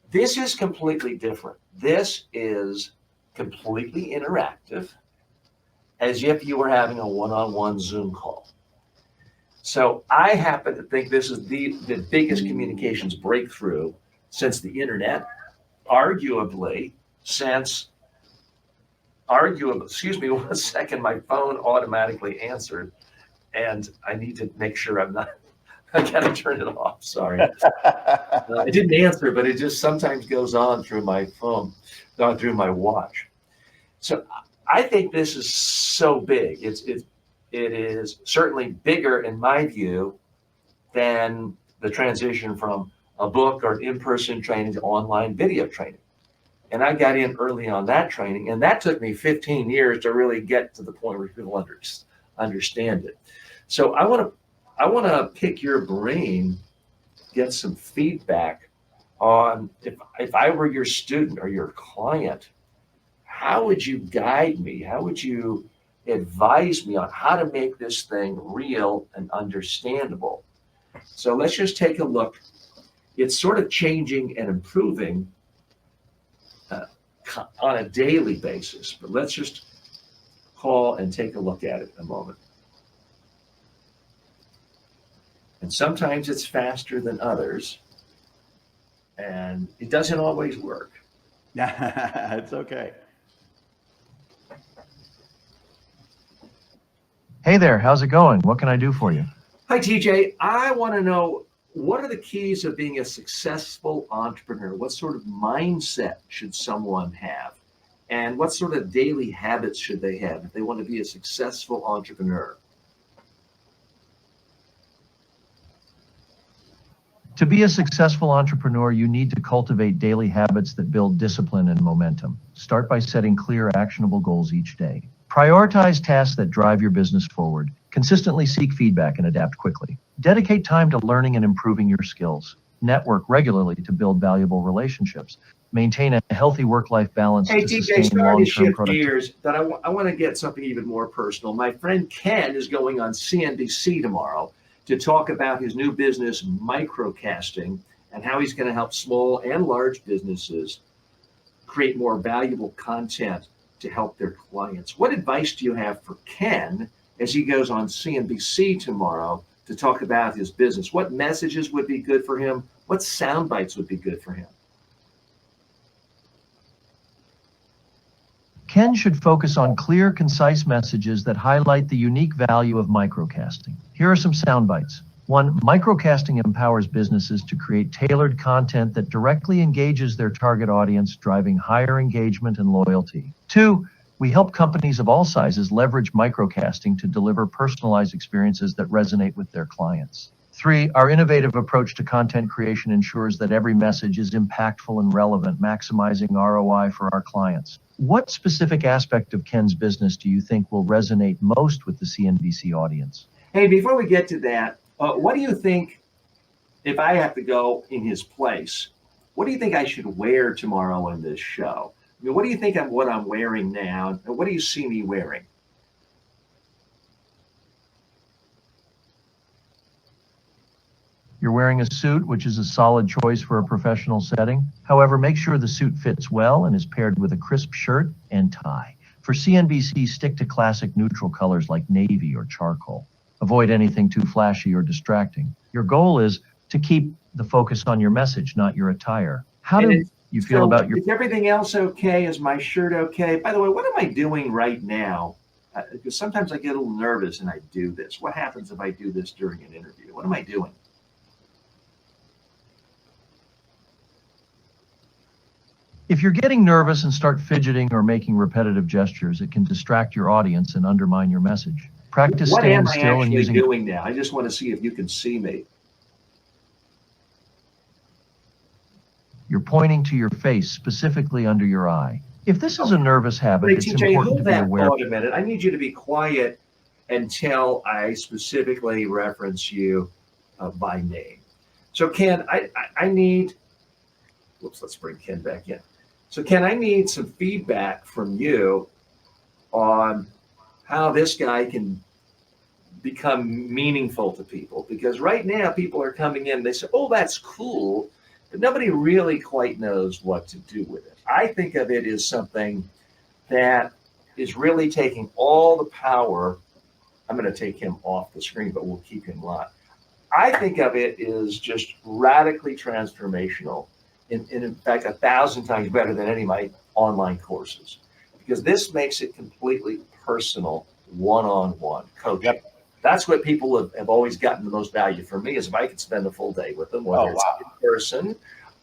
This is completely different. This is completely interactive, as if you were having a one-on-one Zoom call. So I happen to think this is the biggest communications breakthrough since the internet, arguably, excuse me 1 second, my phone automatically answered, and I need to make sure I gotta turn it off, sorry. It didn't answer, but it just sometimes goes on through my phone, through my watch. So I think this is so big. It is certainly bigger, in my view, than the transition from a book or in-person training to online video training. And I got in early on that training, and that took me 15 years to really get to the point where people understand it. So I want to pick your brain, get some feedback on if I were your student or your client, how would you guide me? How would you advise me on how to make this thing real and understandable? So let's just take a look. It's sort of changing and improving on a daily basis, but let's just call and take a look at it in a moment. And sometimes it's faster than others, and it doesn't always work. Yeah, it's okay. Hey there, how's it going? What can I do for you? Hi, TJ. I want to know, what are the keys of being a successful entrepreneur? What sort of mindset should someone have? And what sort of daily habits should they have if they want to be a successful entrepreneur? To be a successful entrepreneur, you need to cultivate daily habits that build discipline and momentum. Start by setting clear, actionable goals each day. Prioritize tasks that drive your business forward. Consistently seek feedback and adapt quickly. Dedicate time to learning and improving your skills. Network regularly to build valuable relationships. Maintain a healthy work-life balance Hey, to TJ, sustain sorry to long-term shift productivity. gears, but I want to get something even more personal. My friend Ken is going on CNBC tomorrow to talk about his new business, microcasting, and how he's going to help small and large businesses create more valuable content to help their clients. What advice do you have for Ken as he goes on CNBC tomorrow to talk about his business? What messages would be good for him? What sound bites would be good for him? Ken should focus on clear, concise messages that highlight the unique value of microcasting. Here are some sound bites. 1. Microcasting empowers businesses to create tailored content that directly engages their target audience, driving higher engagement and loyalty. 2. We help companies of all sizes leverage microcasting to deliver personalized experiences that resonate with their clients. 3. Our innovative approach to content creation ensures that every message is impactful and relevant, maximizing ROI for our clients. What specific aspect of Ken's business do you think will resonate most with the CNBC audience? Hey, before we get to that, what do you think, if I have to go in his place, what do you think I should wear tomorrow on this show? I mean, what do you think of what I'm wearing now? And what do you see me wearing? You're wearing a suit, which is a solid choice for a professional setting. However, make sure the suit fits well and is paired with a crisp shirt and tie. For CNBC, stick to classic neutral colors like navy or charcoal. Avoid anything too flashy or distracting. Your goal is to keep the focus on your message, not your attire. How do you feel about your... Is everything else okay? Is my shirt okay? By the way, what am I doing right now? Because sometimes I get a little nervous and I do this. What happens if I do this during an interview? What am I doing? If you're getting nervous and start fidgeting or making repetitive gestures, it can distract your audience and undermine your message. Practice What am staying I still and actually using... doing now? I just want to see if you can see me. You're pointing to your face, specifically under your eye. If this is a nervous habit, Hey, it's TJ, important hold to be that aware. thought a minute. I need you to be quiet until I specifically reference you by name. So, Ken, I need... Whoops, let's bring Ken back in. So, Ken, I need some feedback from you on how this guy can become meaningful to people. Because right now, people are coming in, they say, oh, that's cool, but nobody really quite knows what to do with it. I think of it as something that is really taking all the power. I'm going to take him off the screen, but we'll keep him live. I think of it as just radically transformational. In fact, 1,000 times better than any of my online courses, because this makes it completely personal, one-on-one coaching. Yep. That's what people have always gotten the most value from me, is if I could spend a full day with them, whether it's in person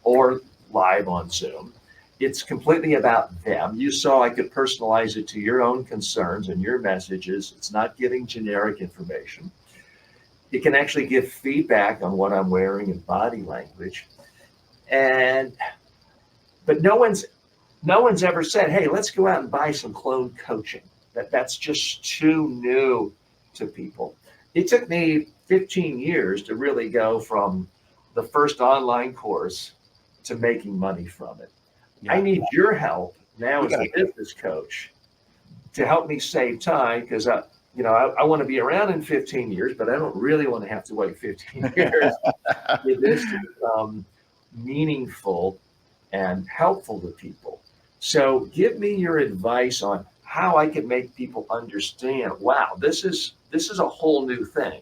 or live on Zoom. It's completely about them. You saw I could personalize it to your own concerns and your messages. It's not giving generic information. It can actually give feedback on what I'm wearing and body language. But no one's ever said, hey, let's go out and buy some clone coaching. That's just too new to people. It took me 15 years to really go from the first online course to making money from it. Yeah. I need your help now as a business coach to help me save time, because I want to be around in 15 years, but I don't really want to have to wait 15 years for this to become meaningful and helpful to people. So give me your advice on how I can make people understand, wow, this is a whole new thing.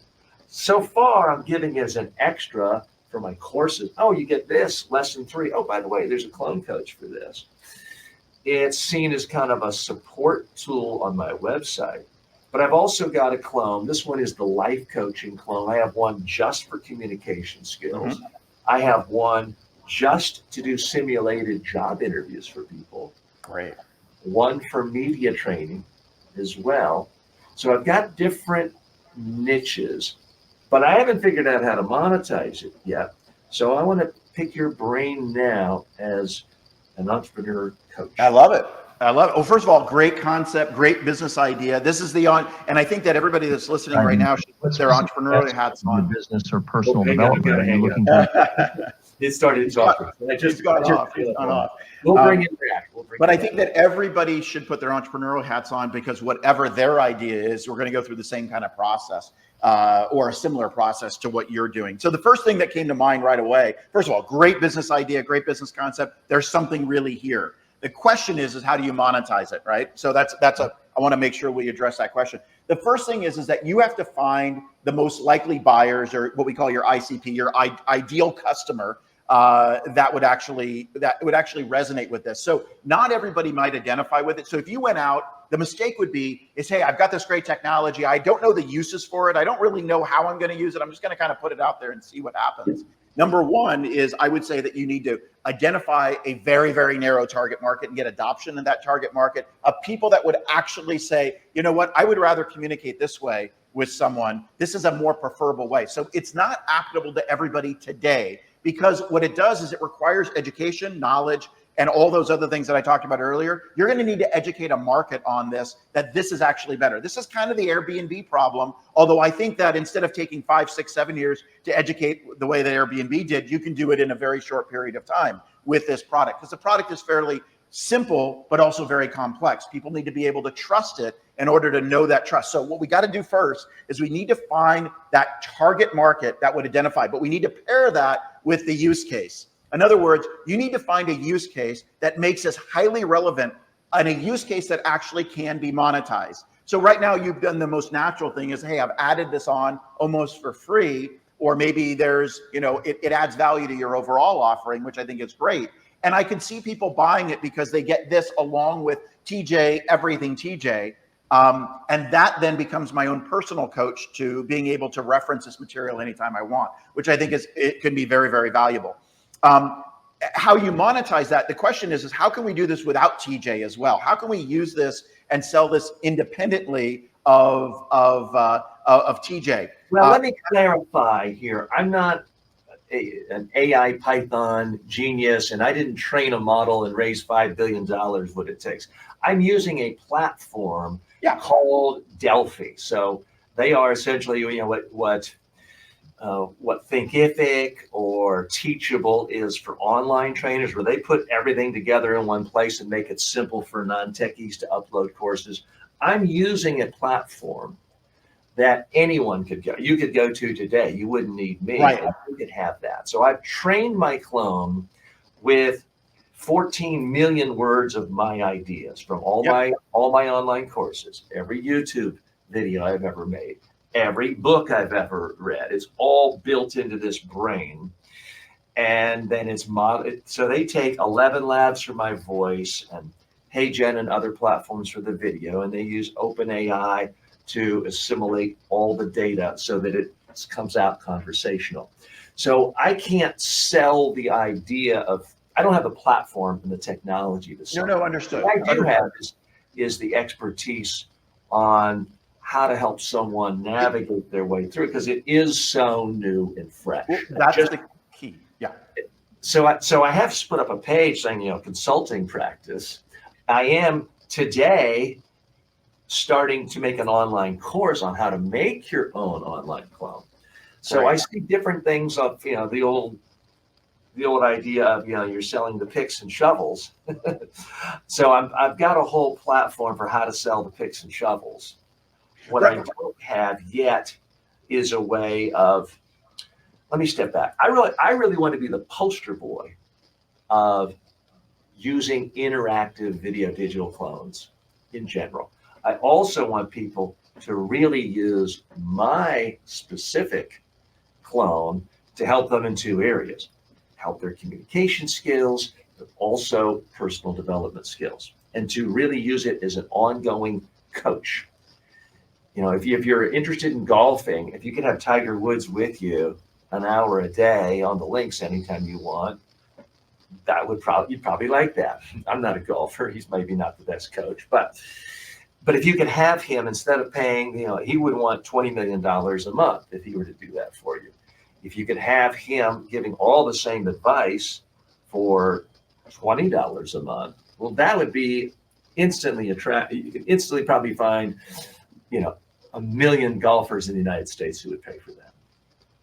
So far, I'm giving as an extra for my courses. Oh, you get this, lesson 3. Oh, by the way, there's a clone coach for this. It's seen as kind of a support tool on my website. But I've also got a clone. This one is the life coaching clone. I have one just for communication skills. Mm-hmm. I have one just to do simulated job interviews for people. Great. One for media training as well. So I've got different niches, but I haven't figured out how to monetize it yet. So I want to pick your brain now as an entrepreneur coach. I love it. I love it. Well, first of all, great concept, great business idea. This is and I think that everybody that's listening right now should put their entrepreneurial hats on. Business or personal hang on, development. I've got to hang Looking up. It started talking. It's gone off. It's gone off. We'll bring it back. But I think that everybody should put their entrepreneurial hats on, because whatever their idea is, we're going to go through the same kind of process or a similar process to what you're doing. So the first thing that came to mind right away, first of all, great business idea, great business concept. There's something really here. The question is how do you monetize it, right? So I want to make sure we address that question. The first thing is that you have to find the most likely buyers, or what we call your ICP, your ideal customer, that would actually resonate with this. So not everybody might identify with it. So if you went out, the mistake would be hey, I've got this great technology. I don't know the uses for it. I don't really know how I'm going to use it. I'm just going to kind of put it out there and see what happens. Number one is I would say that you need to identify a very, very narrow target market and get adoption in that target market of people that would actually say, you know what, I would rather communicate this way with someone. This is a more preferable way. So it's not applicable to everybody today, because what it does is it requires education, knowledge, and all those other things that I talked about earlier. You're going to need to educate a market on this, that this is actually better. This is kind of the Airbnb problem. Although I think that instead of taking 5, 6, 7 years to educate the way that Airbnb did, you can do it in a very short period of time with this product, because the product is fairly simple, but also very complex. People need to be able to trust it in order to know that trust. So what we got to do first is we need to find that target market that would identify, but we need to pair that with the use case. In other words, you need to find a use case that makes us highly relevant and a use case that actually can be monetized. So right now you've done the most natural thing is, hey, I've added this on almost for free, or maybe there's, it adds value to your overall offering, which I think is great. And I can see people buying it because they get this along with TJ, everything TJ. And that then becomes my own personal coach to being able to reference this material anytime I want, which I think it can be very, very valuable. How you monetize that, the question is how can we do this without TJ as well? How can we use this and sell this independently of TJ? Well, let me clarify here. I'm not an AI Python genius, and I didn't train a model and raise $5 billion what it takes. I'm using a platform called Delphi. So they are essentially, what Thinkific or Teachable is for online trainers, where they put everything together in one place and make it simple for non-techies to upload courses. I'm using a platform that anyone could go. You could go to today. You wouldn't need me. Right. You could have that. So I've trained my clone with 14 million words of my ideas from all my online courses, every YouTube video I've ever made, every book I've ever read. It's all built into this brain. And then it's modeled. So they take 11 labs for my voice and HeyGen and other platforms for the video. And they use OpenAI to assimilate all the data so that it comes out conversational. So I can't sell the idea of, I don't have the platform and the technology to sell. No, understood. What I do have is the expertise on how to help someone navigate their way through, because it is so new and fresh. Well, that's the key. Yeah. So I have split up a page saying, consulting practice. I am today starting to make an online course on how to make your own online clone. So right. I see different things of, the old idea of, you're selling the picks and shovels. So I've got a whole platform for how to sell the picks and shovels. What I don't have yet is a way of, let me step back. I really want to be the poster boy of using interactive video digital clones in general. I also want people to really use my specific clone to help them in 2 areas: help their communication skills, but also personal development skills, and to really use it as an ongoing coach. If you're interested in golfing, if you could have Tiger Woods with you an hour a day on the links anytime you want, you'd probably like that. I'm not a golfer. He's maybe not the best coach, but if you could have him, instead of paying, he would want $20 million a month if he were to do that for you. if you could have him giving all the same advice for $20 a month, well, that would be instantly attractive. You could instantly probably find, 1 million golfers in the United States who would pay for that.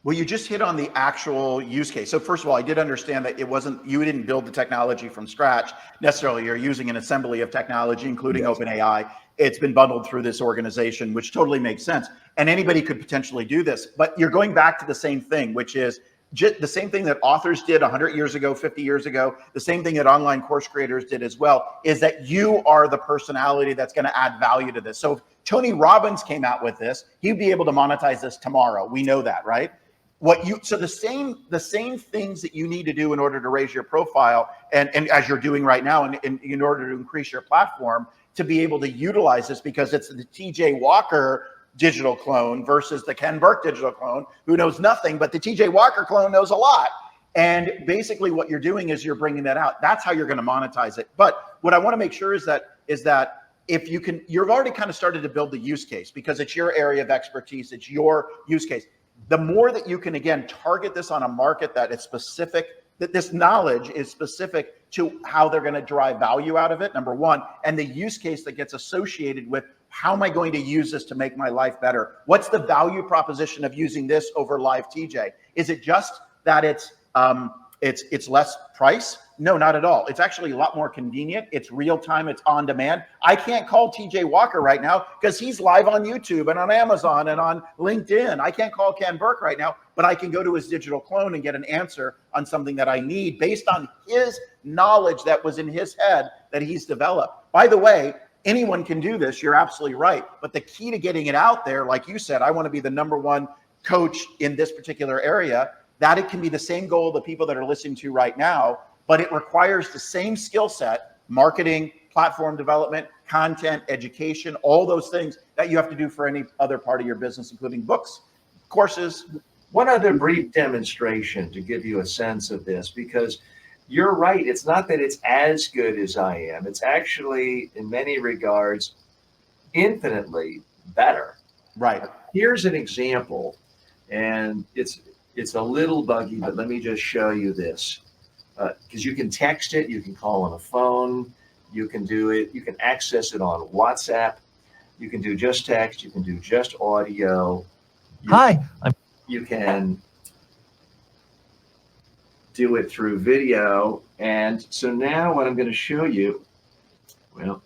Well, you just hit on the actual use case. So first of all, I did understand that you didn't build the technology from scratch necessarily. You're using an assembly of technology, including OpenAI. It's been bundled through this organization, which totally makes sense. And anybody could potentially do this, but you're going back to the same thing, which is the same thing that authors did 100 years ago, 50 years ago, the same thing that online course creators did as well, is that you are the personality that's going to add value to this. So if Tony Robbins came out with this, he'd be able to monetize this tomorrow. We know that, right? So the same things that you need to do in order to raise your profile, and as you're doing right now, and in order to increase your platform, to be able to utilize this, because it's the TJ Walker digital clone versus the Ken Burke digital clone, who knows nothing, but the TJ Walker clone knows a lot. And basically what you're doing is you're bringing that out. That's how you're going to monetize it. But what I want to make sure is that if you can, you've already kind of started to build the use case, because it's your area of expertise, it's your use case. The more that you can, again, target this on a market that is specific, that this knowledge is specific to how they're going to derive value out of it, number one, and the use case that gets associated with, how am I going to use this to make my life better? What's the value proposition of using this over live TJ? Is it just that it's less price? No, not at all. It's actually a lot more convenient. It's real time. It's on demand. I can't call TJ Walker right now because he's live on YouTube and on Amazon and on LinkedIn. I can't call Ken Burke right now, but I can go to his digital clone and get an answer on something that I need based on his knowledge that was in his head that he's developed. By the way, anyone can do this. You're absolutely right. But the key to getting it out there, like you said, I want to be the #1 coach in this particular area, that it can be the same goal the people that are listening to right now, but it requires the same skill set: marketing, platform development, content, education, all those things that you have to do for any other part of your business, including books, courses. One other brief demonstration to give you a sense of this, because you're right. It's not that it's as good as I am. It's actually, in many regards, infinitely better. Right. Here's an example, and it's a little buggy, but let me just show you this. Because you can text it, you can call on a phone, you can do it, you can access it on WhatsApp, you can do just text, you can do just audio. You can do it through video. And so now what I'm going to show you, well,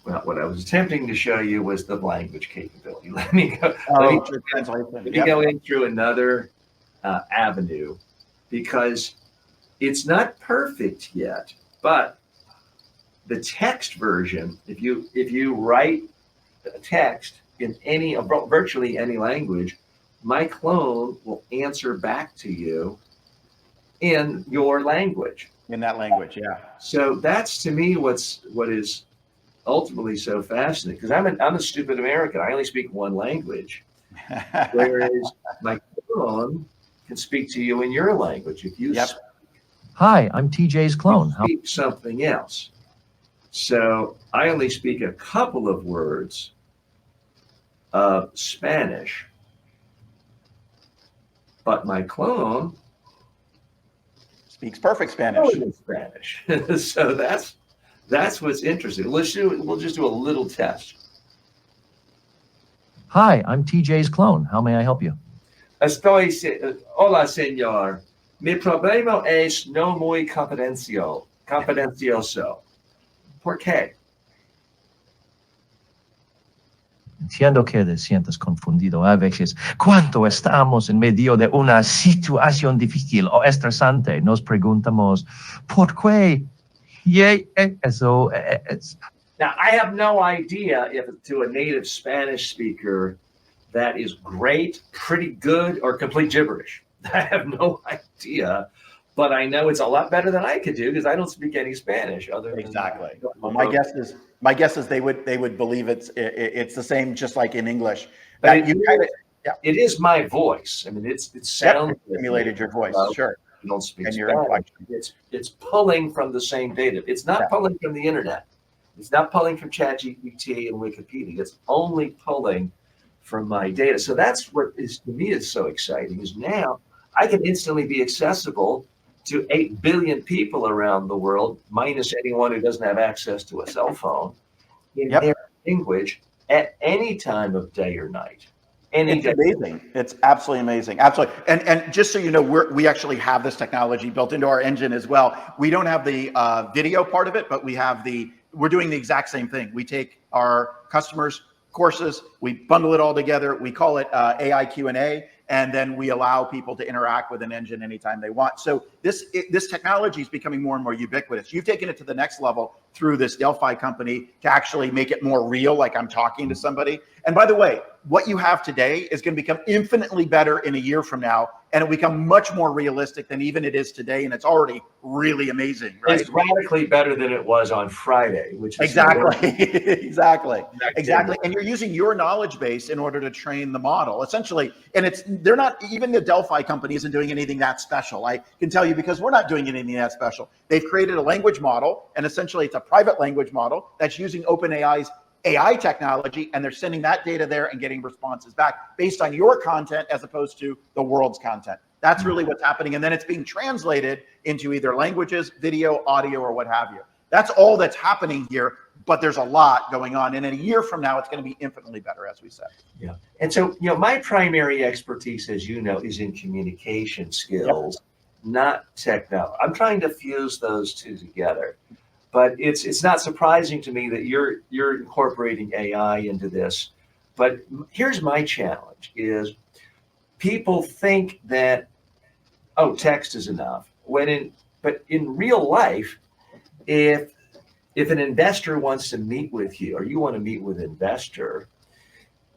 what I was attempting to show you was the language capability. Let me go in through another avenue, because it's not perfect yet, but the text version, if you write a text in virtually any language, my clone will answer back to you in your language. In that language, yeah. So that's, to me, what is ultimately so fascinating, because I'm a stupid American. I only speak one language, whereas my clone can speak to you in your language. If you Hi, I'm TJ's clone. Speak something else. So I only speak a couple of words of Spanish, but my clone speaks perfect Spanish. So that's what's interesting. We'll just do a little test. Hi, I'm TJ's clone. How may I help you? Hola, señor. Mi problema es no muy confidencioso. ¿Por qué? Entiendo que te sientas confundido a veces. Cuando estamos en medio de una situación difícil o estresante, nos preguntamos, ¿por qué? Eso es. Now, I have no idea if to a native Spanish speaker that is great, pretty good, or complete gibberish. I have no idea, but I know it's a lot better than I could do, because I don't speak any Spanish other than exactly. Well, my guess is they would believe it's the same, just like in English. But it is my voice. I mean, it sounds emulated your voice, sure. You don't speak Spanish. It's pulling from the same data. It's not pulling from the internet. It's not pulling from ChatGPT and Wikipedia. It's only pulling from my data. So that's what is to me is so exciting is now I can instantly be accessible to 8 billion people around the world, minus anyone who doesn't have access to a cell phone, in Yep. their language at any time of day or night. Any It's day. amazing. It's absolutely amazing. Absolutely. And just so you know, we actually have this technology built into our engine as well. We don't have the video part of it, but we're doing the exact same thing. We take our customers' courses, we bundle it all together. We call it AI Q&A, and then we allow people to interact with an engine anytime they want. So this technology is becoming more and more ubiquitous. You've taken it to the next level through this Delphi company to actually make it more real, like I'm talking to somebody. And by the way, what you have today is going to become infinitely better in a year from now, and it'll become much more realistic than even it is today. And it's already really amazing, right? It's radically better than it was on Friday, which is exactly, exactly. And you're using your knowledge base in order to train the model, essentially. And they're not, even the Delphi company isn't doing anything that special. I can tell you because we're not doing anything that special. They've created a language model, and essentially it's a private language model that's using OpenAI's AI technology, and they're sending that data there and getting responses back based on your content as opposed to the world's content. That's really what's happening. And then it's being translated into either languages, video, audio, or what have you. That's all that's happening here, but there's a lot going on. And in a year from now, it's going to be infinitely better, as we said. Yeah. And so, my primary expertise, as you know, is in communication skills, not technology. I'm trying to fuse those two together. But it's not surprising to me that you're incorporating AI into this. But here's my challenge is people think that, text is enough. But in real life, if an investor wants to meet with you or you want to meet with an investor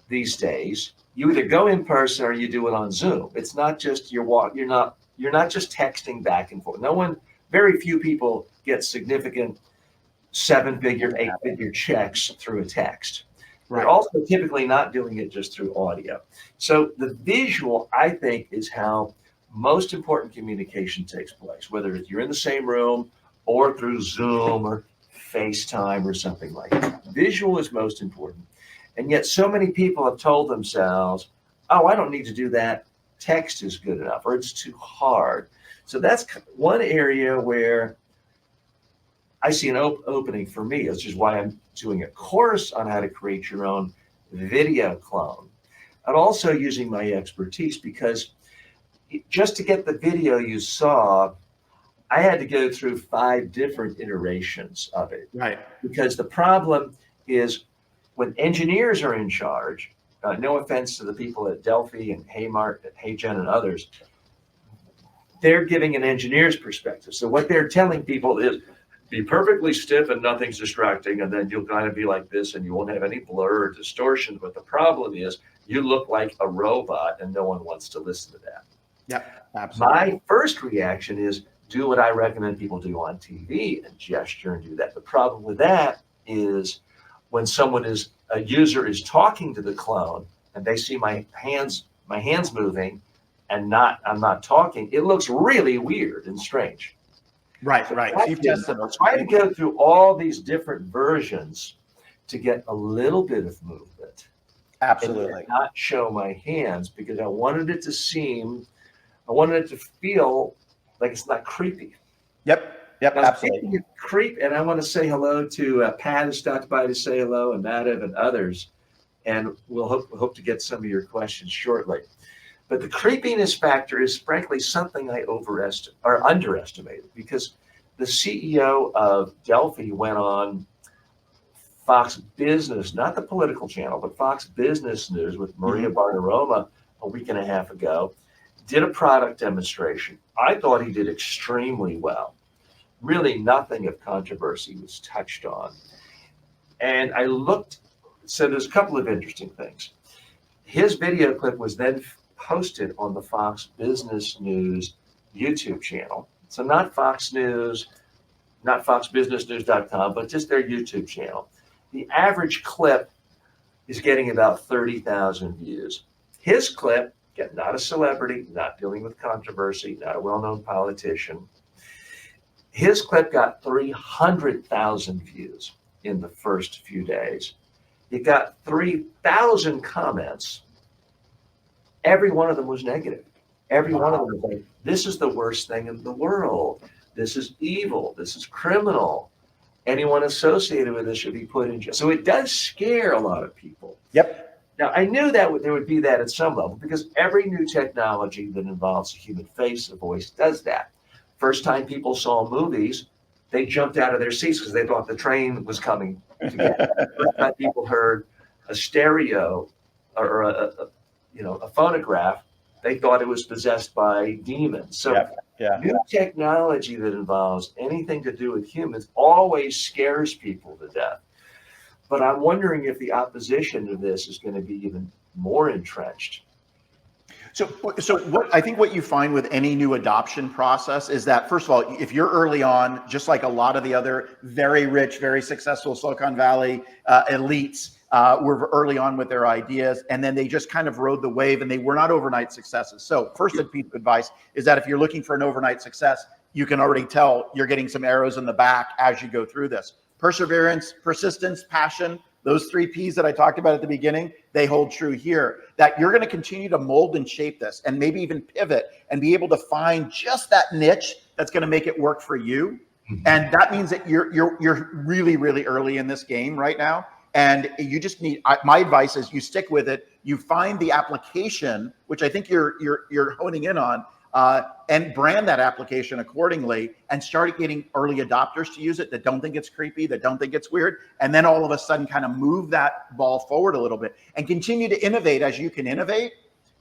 these days, you either go in person or you do it on Zoom. It's not just you're not just texting back and forth. Very few people get significant 7-figure, 8-figure checks through a text. Right. They're also typically not doing it just through audio. So the visual, I think, is how most important communication takes place, whether you're in the same room or through Zoom or FaceTime or something like that. Visual is most important. And yet so many people have told themselves, I don't need to do that. Text is good enough, or it's too hard. So that's one area where I see an opening for me, which is why I'm doing a course on how to create your own video clone. I'm also using my expertise because just to get the video you saw, I had to go through 5 different iterations of it. Right. Because the problem is when engineers are in charge, no offense to the people at Delphi and Haymart and HeyGen and others, they're giving an engineer's perspective. So what they're telling people is, be perfectly stiff and nothing's distracting, and then you'll kind of be like this and you won't have any blur or distortion. But the problem is you look like a robot and no one wants to listen to that. Yeah, absolutely. My first reaction is do what I recommend people do on TV and gesture and do that. The problem with that is when a user is talking to the clone and they see my hands moving and I'm not talking, it looks really weird and strange. Right. So you've tested. So I had to go through all these different versions to get a little bit of movement. Absolutely. And not show my hands because I wanted it to feel like it's not creepy. Yep, now, absolutely. And I want to say hello to Pat who stopped by to say hello, and Madhav and others. And we'll hope to get some of your questions shortly. But the creepiness factor is frankly something I underestimated because the CEO of Delphi went on Fox Business, not the political channel, but Fox Business News with Maria Bartiromo a week and a half ago, did a product demonstration. I thought he did extremely well. Really nothing of controversy was touched on. And I looked, so there's a couple of interesting things. His video clip was then posted on the Fox Business News YouTube channel. So not Fox News, not foxbusinessnews.com, but just their YouTube channel. The average clip is getting about 30,000 views. His clip, again, not a celebrity, not dealing with controversy, not a well-known politician. His clip got 300,000 views in the first few days. You got 3,000 comments. Every one of them was negative. Every one of them was like, this is the worst thing in the world. This is evil. This is criminal. Anyone associated with this should be put in jail. So it does scare a lot of people. Yep. Now, I knew that there would be that at some level because every new technology that involves a human face, a voice, does that. First time people saw movies, they jumped out of their seats because they thought the train was coming to get them. First time people heard a stereo or a phonograph, they thought it was possessed by demons. So new technology that involves anything to do with humans always scares people to death. But I'm wondering if the opposition to this is going to be even more entrenched. So what you find with any new adoption process is that, first of all, if you're early on, just like a lot of the other very rich, very successful Silicon Valley elites were early on with their ideas, and then they just kind of rode the wave, and they were not overnight successes. So first piece of advice is that if you're looking for an overnight success, you can already tell you're getting some arrows in the back as you go through this. Perseverance, persistence, passion, those 3 P's that I talked about at the beginning, they hold true here. That you're going to continue to mold and shape this and maybe even pivot and be able to find just that niche that's going to make it work for you. And that means that you're really, really early in this game right now. And you just need, my advice is you stick with it. You find the application, which I think you're honing in on, and brand that application accordingly and start getting early adopters to use it that don't think it's creepy, that don't think it's weird. And then all of a sudden kind of move that ball forward a little bit and continue to innovate as you can innovate.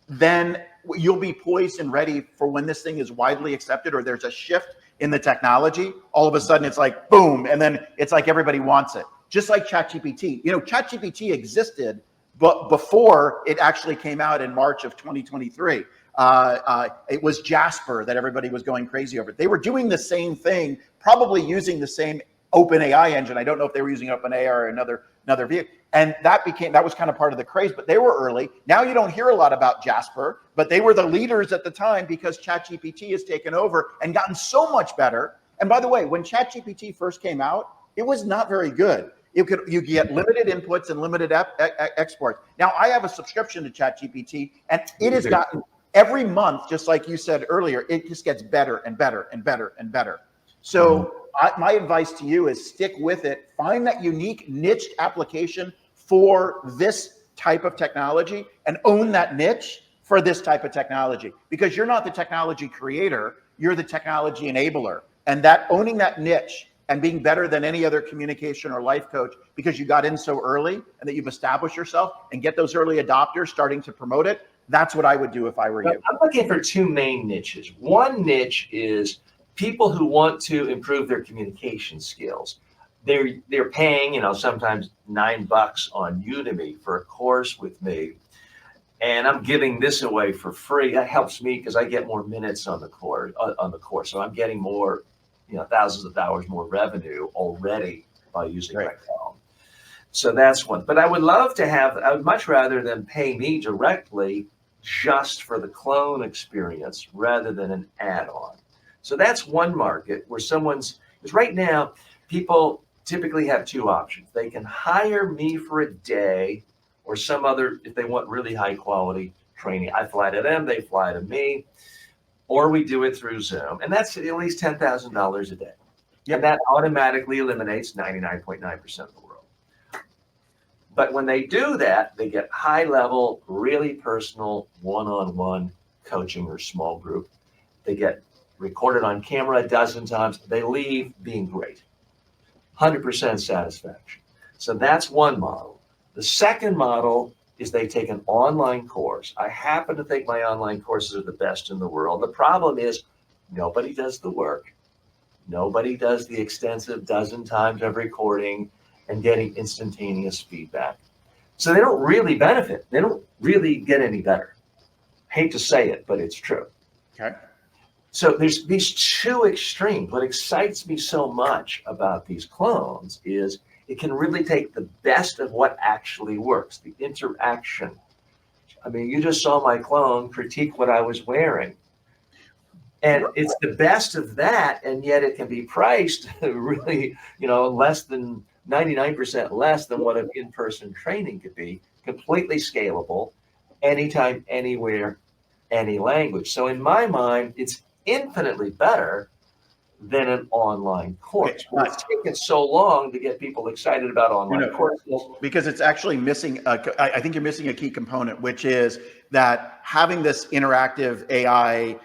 Then you'll be poised and ready for when this thing is widely accepted or there's a shift in the technology. All of a sudden it's like, boom. And then it's like everybody wants it. Just like ChatGPT. ChatGPT existed, but before it actually came out in March of 2023. It was Jasper that everybody was going crazy over. They were doing the same thing, probably using the same OpenAI engine. I don't know if they were using OpenAI or another vehicle. And that was kind of part of the craze, but they were early. Now you don't hear a lot about Jasper, but they were the leaders at the time because ChatGPT has taken over and gotten so much better. And by the way, when ChatGPT first came out, it was not very good. You get limited inputs and limited exports. Now I have a subscription to ChatGPT, and it has gotten every month, just like you said earlier, it just gets better and better and better and better. So my advice to you is stick with it. Find that unique niched application for this type of technology and own that niche for this type of technology, because you're not the technology creator, you're the technology enabler. And that owning that niche and being better than any other communication or life coach because you got in so early and that you've established yourself and get those early adopters starting to promote it. That's what I would do if I were you. I'm looking for 2 main niches. One niche is people who want to improve their communication skills. They're paying, sometimes $9 on Udemy for a course with me. And I'm giving this away for free. That helps me because I get more minutes on the course. So I'm getting more, thousands of dollars more revenue already by using my phone. So that's one. But I would much rather them pay me directly just for the clone experience rather than an add-on. So that's one market where because right now, people typically have 2 options. They can hire me for a day or some other, if they want really high quality training. I fly to them, they fly to me, or we do it through Zoom. And that's at least $10,000 a day. Yep. And that automatically eliminates 99.9% of the world. But when they do that, they get high level, really personal, one-on-one coaching or small group. They get recorded on camera a dozen times. They leave being great. 100% satisfaction. So that's one model. The second model is they take an online course. I happen to think my online courses are the best in the world. The problem is nobody does the work. Nobody does the extensive dozen times of recording and getting instantaneous feedback. So they don't really benefit. They don't really get any better. Hate to say it, but it's true. Okay. So there's these 2 extremes. What excites me so much about these clones is it can really take the best of what actually works, the interaction. I mean, you just saw my clone critique what I was wearing. And it's the best of that, and yet it can be priced really, less than 99% less than what an in-person training could be, completely scalable, anytime, anywhere, any language. So in my mind, it's infinitely better than an online course. But it's taken so long to get people excited about online courses. Because it's actually missing, I think you're missing a key component, which is that having this interactive AI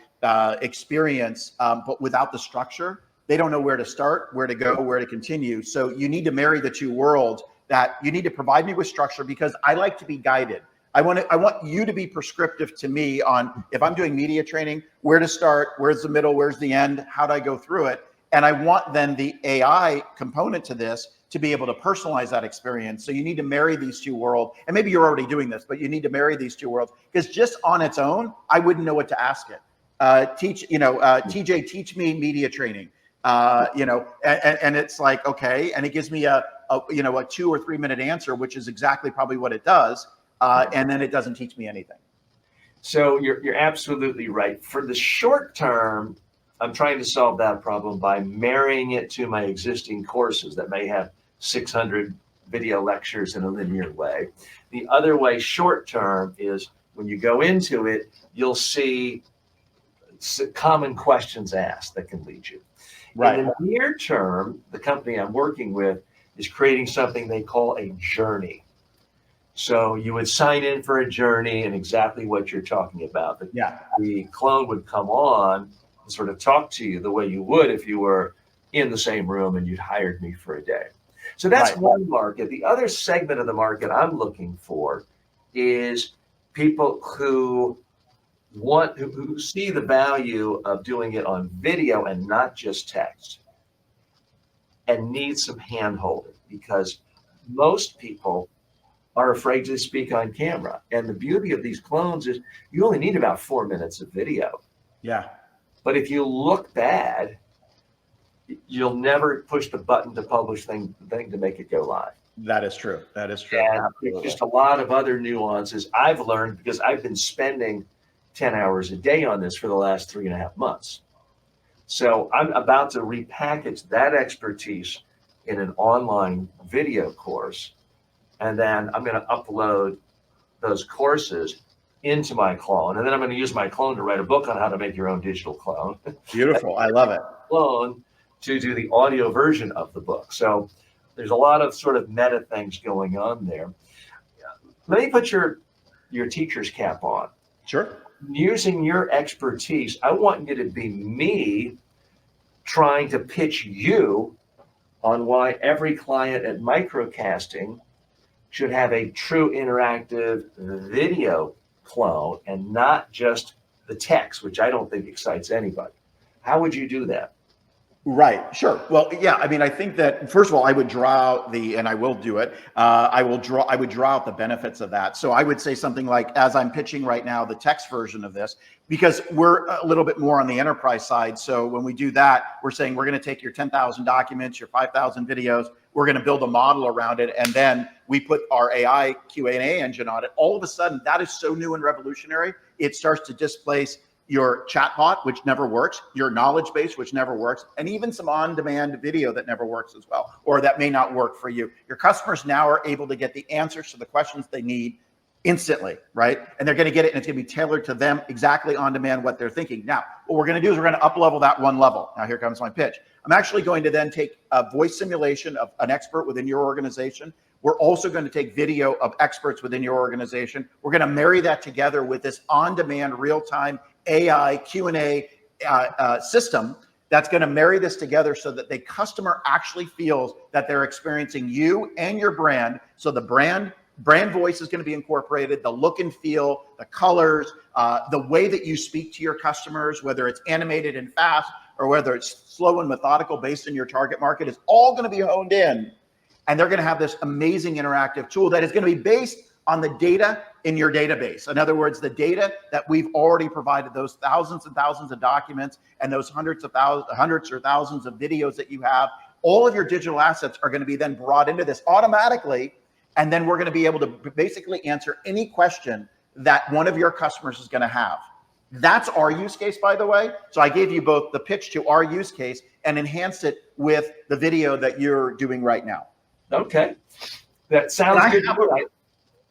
experience, but without the structure, they don't know where to start, where to go, where to continue. So you need to marry the two worlds, that you need to provide me with structure, because I like to be guided. I want you to be prescriptive to me on, if I'm doing media training, where to start, where's the middle, where's the end, how do I go through it? And I want then the AI component to this to be able to personalize that experience. So you need to marry these two worlds. And maybe you're already doing this, but you need to marry these two worlds, because just on its own, I wouldn't know what to ask it. TJ, teach me media training. And it's like, okay. And it gives me a 2 or 3 minute answer, which is exactly probably what it does. And then it doesn't teach me anything. So you're absolutely right. For the short term, I'm trying to solve that problem by marrying it to my existing courses that may have 600 video lectures in a linear way. The other way, short term, is when you go into it, you'll see common questions asked that can lead you. Right. In the near term, the company I'm working with is creating something they call a journey. So you would sign in for a journey and exactly what you're talking about. The clone would come on and sort of talk to you the way you would if you were in the same room and you'd hired me for a day. So that's one market. The other segment of the market I'm looking for is people who who see the value of doing it on video and not just text, and need some hand holding, because most people are afraid to speak on camera. And the beauty of these clones is you only need about 4 minutes of video. Yeah. But if you look bad, you'll never push the button to publish thing to make it go live. That is true. That is true. And there's just a lot of other nuances I've learned, because I've been spending 10 hours a day on this for the last 3.5 months. So I'm about to repackage that expertise in an online video course. And then I'm going to upload those courses into my clone. And then I'm going to use my clone to write a book on how to make your own digital clone. Beautiful. I love it. Clone to do the audio version of the book. So there's a lot of sort of meta things going on there. Let me put your teacher's cap on. Sure. Using your expertise, I want you to be me trying to pitch you on why every client at Microcasting should have a true interactive video clone and not just the text, which I don't think excites anybody. How would you do that? Right. Sure. Well, yeah. I mean, I think that first of all, I would draw out and I will do it. I would draw out the benefits of that. So I would say something like, as I'm pitching right now, the text version of this, because we're a little bit more on the enterprise side. So when we do that, we're saying we're going to take your 10,000 documents, your 5,000 videos, we're going to build a model around it. And then we put our AI Q&A engine on it. All of a sudden, that is so new and revolutionary. It starts to displace your chatbot, which never works, your knowledge base, which never works, and even some on-demand video that never works as well, or that may not work for you. Your customers now are able to get the answers to the questions they need instantly, right? And they're going to get it, and it's going to be tailored to them exactly on demand what they're thinking. Now, what we're going to do is we're going to up-level that one level. Now, here comes my pitch. I'm actually going to then take a voice simulation of an expert within your organization. We're also going to take video of experts within your organization. We're going to marry that together with this on-demand, real-time AI Q&A system that's going to marry this together so that the customer actually feels that they're experiencing you and your brand. So the brand voice is going to be incorporated, the look and feel, the colors, the way that you speak to your customers, whether it's animated and fast or whether it's slow and methodical based on your target market, is all going to be honed in. And they're going to have this amazing interactive tool that is going to be based on the data in your database. In other words, the data that we've already provided, those thousands and thousands of documents and those hundreds or thousands of videos that you have, all of your digital assets are going to be then brought into this automatically. And then we're going to be able to basically answer any question that one of your customers is going to have. That's our use case, by the way. So I gave you both the pitch to our use case and enhanced it with the video that you're doing right now. Okay. That sounds good.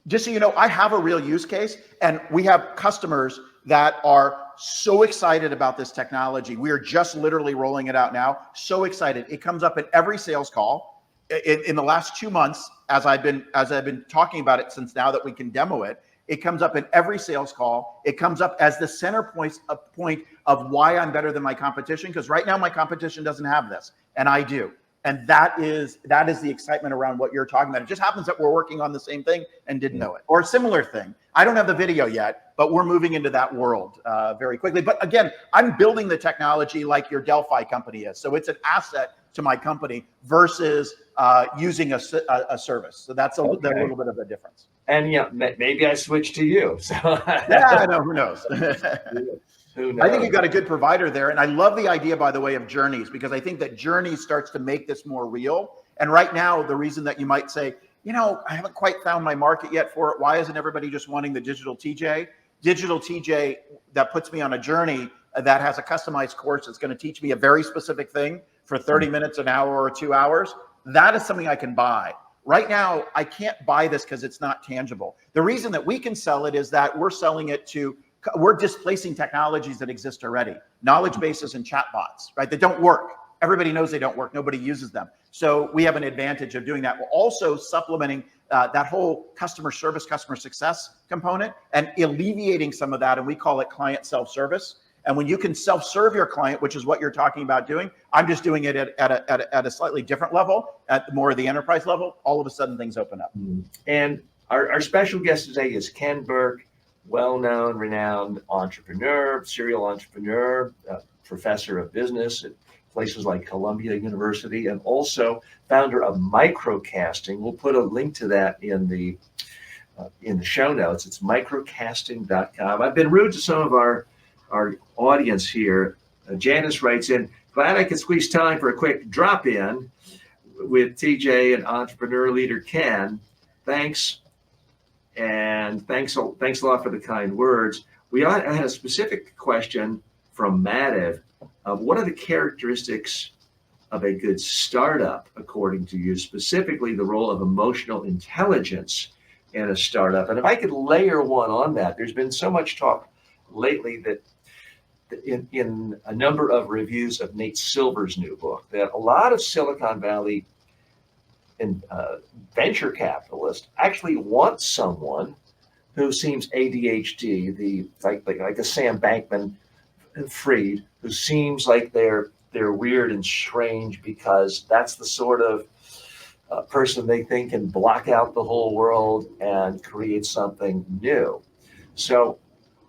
Just so you know, I have a real use case, and we have customers that are so excited about this technology. We are just literally rolling it out now. So excited. It comes up in every sales call. In the last 2 months, as I've been talking about it since now that we can demo it, it comes up in every sales call. It comes up as the center point of why I'm better than my competition, because right now my competition doesn't have this, and I do. And that is the excitement around what you're talking about. It just happens that we're working on the same thing and didn't know it, or a similar thing. I don't have the video yet, but we're moving into that world very quickly. But again, I'm building the technology like your Delphi company is. So it's an asset to my company versus using a service. So that's a little bit of a difference. And yeah, maybe I switch to you. So yeah, I know, who knows? Who knows? I think you've got a good provider there. And I love the idea, by the way, of journeys, because I think that journeys starts to make this more real. And right now, the reason that you might say, you know, I haven't quite found my market yet for it. Why isn't everybody just wanting the digital TJ? Digital TJ that puts me on a journey that has a customized course that's going to teach me a very specific thing for 30 minutes, an hour, or 2 hours. That is something I can buy. Right now, I can't buy this because it's not tangible. The reason that we can sell it is that we're displacing technologies that exist already. Knowledge bases and chatbots, right? That don't work. Everybody knows they don't work. Nobody uses them. So we have an advantage of doing that. We're also supplementing that whole customer service, customer success component and alleviating some of that. And we call it client self-service. And when you can self-serve your client, which is what you're talking about doing, I'm just doing it at a slightly different level, at more of the enterprise level, all of a sudden things open up. And our special guest today is Ken Burke, well-known, renowned entrepreneur, serial entrepreneur, professor of business at places like Columbia University, and also founder of Microcasting. We'll put a link to that in the show notes. It's microcasting.com. I've been rude to some of our audience here. Janice writes in, glad I could squeeze time for a quick drop-in with TJ and entrepreneur leader Ken. Thanks. And thanks a lot for the kind words. I had a specific question from Madiv. What are the characteristics of a good startup, according to you, specifically the role of emotional intelligence in a startup? And if I could layer one on that, there's been so much talk lately that in a number of reviews of Nate Silver's new book, that a lot of Silicon Valley and venture capitalists actually want someone who seems ADHD, like a Sam Bankman-Fried, who seems like they're weird and strange because that's the sort of person they think can block out the whole world and create something new. So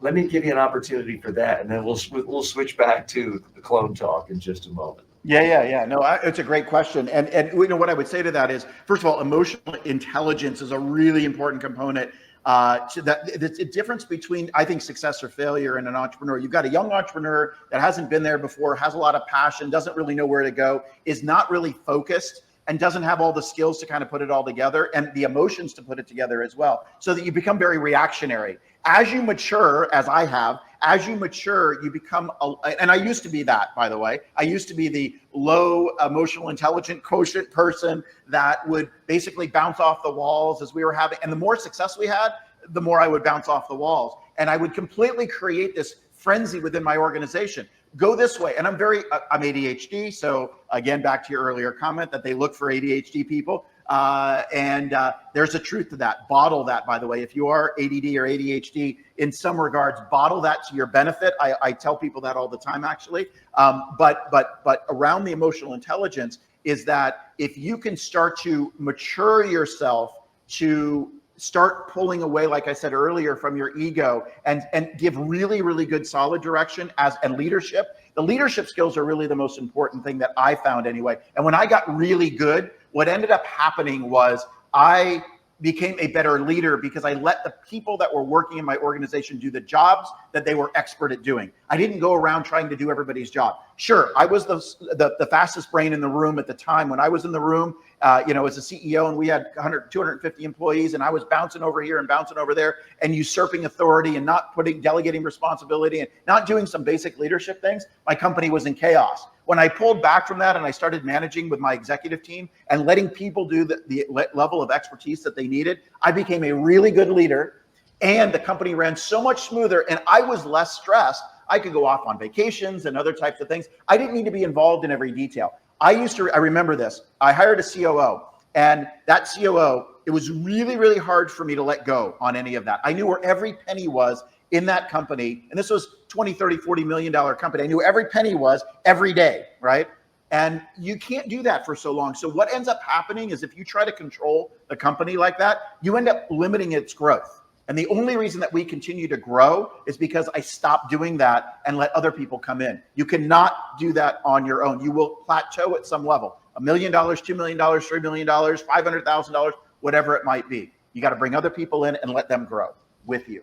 let me give you an opportunity for that, and then we'll switch back to the clone talk in just a moment. Yeah. No, it's a great question. And you know what I would say to that is, first of all, emotional intelligence is a really important component to that. It's a difference between, I think, success or failure in an entrepreneur. You've got a young entrepreneur that hasn't been there before, has a lot of passion, doesn't really know where to go, is not really focused, and doesn't have all the skills to kind of put it all together and the emotions to put it together as well. So that you become very reactionary. As you mature, as I have, as you mature, you become, and I used to be that, by the way. I used to be the low emotional intelligent quotient person that would basically bounce off the walls as we were having, and the more success we had, the more I would bounce off the walls. And I would completely create this frenzy within my organization. Go this way. And I'm ADHD. So again, back to your earlier comment that they look for ADHD people. There's a truth to that. Bottle that, by the way. If you are ADD or ADHD, in some regards, bottle that to your benefit. I tell people that all the time, actually. But around the emotional intelligence is that if you can start to mature yourself to start pulling away, like I said earlier, from your ego and give really, really good solid direction and leadership. The leadership skills are really the most important thing that I found anyway. And when I got really good, what ended up happening was I became a better leader because I let the people that were working in my organization do the jobs that they were expert at doing. I didn't go around trying to do everybody's job. Sure, I was the fastest brain in the room at the time. When I was in the room, as a CEO, and we had 250 employees, and I was bouncing over here and bouncing over there and usurping authority and not delegating responsibility and not doing some basic leadership things, my company was in chaos. When I pulled back from that and I started managing with my executive team and letting people do the level of expertise that they needed, I became a really good leader, and the company ran so much smoother, and I was less stressed. I could go off on vacations and other types of things. I didn't need to be involved in every detail. I remember this. I hired a COO, and that COO, it was really, really hard for me to let go on any of that. I knew where every penny was in that company. And this was 20, 30, $40 million company. I knew every penny was every day, right? And you can't do that for so long. So what ends up happening is if you try to control a company like that, you end up limiting its growth. And the only reason that we continue to grow is because I stopped doing that and let other people come in. You cannot do that on your own. You will plateau at some level. $1 million, $2 million, $3 million, $500,000, whatever it might be. You got to bring other people in and let them grow with you.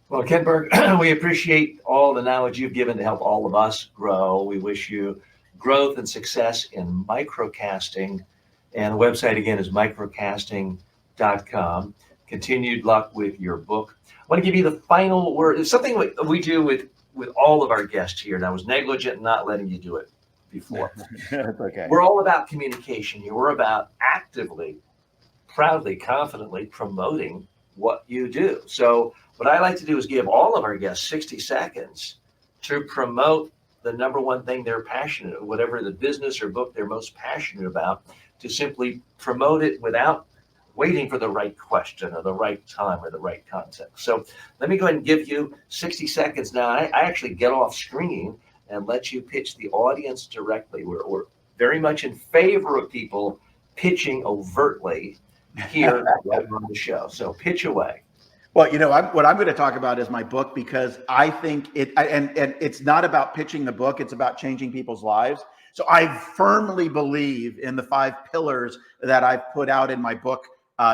Well, Ken Burke, we appreciate all the knowledge you've given to help all of us grow. We wish you growth and success in microcasting. And the website again is microcasting.com. Continued luck with your book. I want to give you the final word. It's something we do with all of our guests here, and I was negligent in not letting you do it before. That's okay. We're all about communication here. We're about actively, proudly, confidently promoting what you do. So what I like to do is give all of our guests 60 seconds to promote the number one thing they're passionate, whatever the business or book they're most passionate about, to simply promote it without waiting for the right question or the right time or the right context. So let me go ahead and give you 60 seconds now. I actually get off screen and let you pitch the audience directly. We're very much in favor of people pitching overtly here on the show. So pitch away. Well, what I'm going to talk about is my book, because I think and it's not about pitching the book. It's about changing people's lives. So I firmly believe in the 5 pillars that I've put out in my book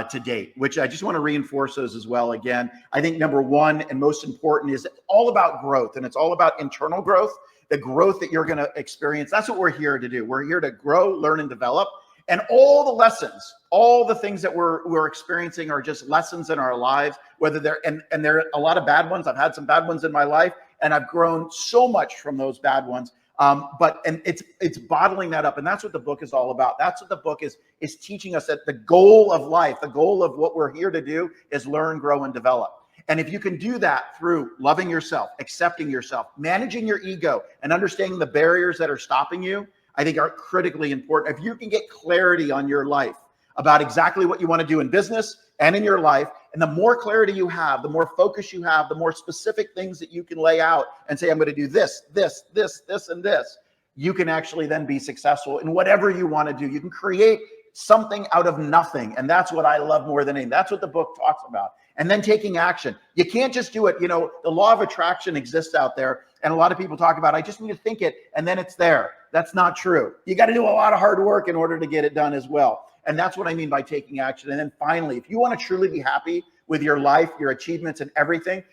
to date, which I just want to reinforce those as well. Again, I think number one and most important is all about growth, and it's all about internal growth, the growth that you're going to experience. That's what we're here to do. We're here to grow, learn, and develop. And all the lessons, all the things that we're experiencing are just lessons in our lives, whether they're, and there are a lot of bad ones. I've had some bad ones in my life, and I've grown so much from those bad ones. But it's bottling that up. And that's what the book is all about. That's what the book is teaching us, that the goal of life, the goal of what we're here to do is learn, grow, and develop. And if you can do that through loving yourself, accepting yourself, managing your ego, and understanding the barriers that are stopping you, I think are critically important. If you can get clarity on your life about exactly what you want to do in business and in your life, and the more clarity you have, the more focus you have, the more specific things that you can lay out and say, I'm going to do this, this, this, this, and this, you can actually then be successful in whatever you want to do. You can create something out of nothing. And that's what I love more than anything. That's what the book talks about. And then taking action. You can't just do it. The law of attraction exists out there. And a lot of people talk about, I just need to think it, and then it's there. That's not true. You got to do a lot of hard work in order to get it done as well. And that's what I mean by taking action. And then finally, if you want to truly be happy with your life, your achievements, and everything,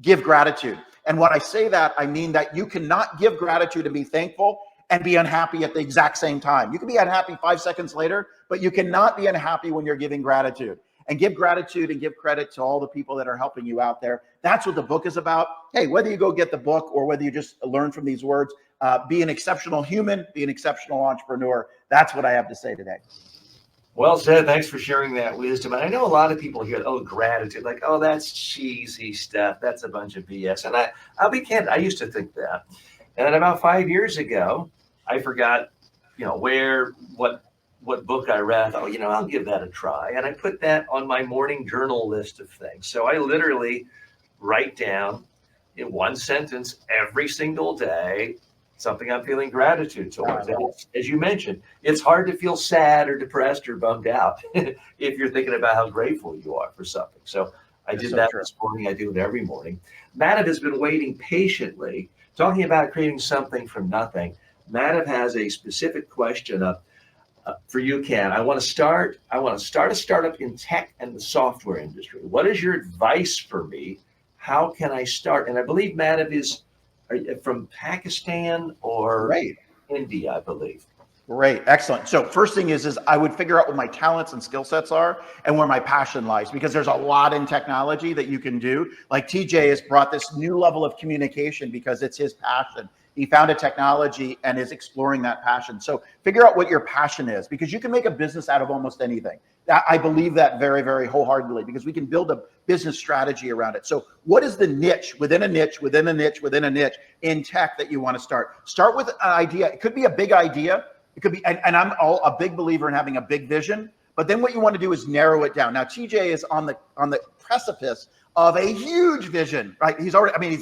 give gratitude. And when I say that, I mean that you cannot give gratitude and be thankful and be unhappy at the exact same time. You can be unhappy 5 seconds later, but you cannot be unhappy when you're giving gratitude. And give gratitude and give credit to all the people that are helping you out there. That's what the book is about. Hey, whether you go get the book or whether you just learn from these words, be an exceptional human, be an exceptional entrepreneur. That's what I have to say today. Well said. Thanks for sharing that wisdom. And I know a lot of people hear, gratitude, like, that's cheesy stuff. That's a bunch of BS. And I'll be candid, I used to think that. And then about 5 years ago, I forgot, what book I read. I'll give that a try. And I put that on my morning journal list of things. So I literally write down in one sentence every single day something I'm feeling gratitude towards. And as you mentioned, it's hard to feel sad or depressed or bummed out if you're thinking about how grateful you are for something. So I did that this morning. I do it every morning. Madhav has been waiting patiently, talking about creating something from nothing. Madhav has a specific question for you, Ken. I want to start a startup in tech and the software industry. What is your advice for me? How can I start? And I believe Madhav is from Pakistan or India, I believe. Great. Excellent. So first thing is I would figure out what my talents and skill sets are and where my passion lies, because there's a lot in technology that you can do. Like TJ has brought this new level of communication because it's his passion. He found a technology and is exploring that passion. So figure out what your passion is, because you can make a business out of almost anything. I believe that very, very wholeheartedly, because we can build a business strategy around it. So what is the niche within a niche, within a niche, within a niche in tech that you want to start? Start with an idea. It could be a big idea. It could be, and I'm a big believer in having a big vision, but then what you want to do is narrow it down. Now, TJ is on the precipice of a huge vision, right? He's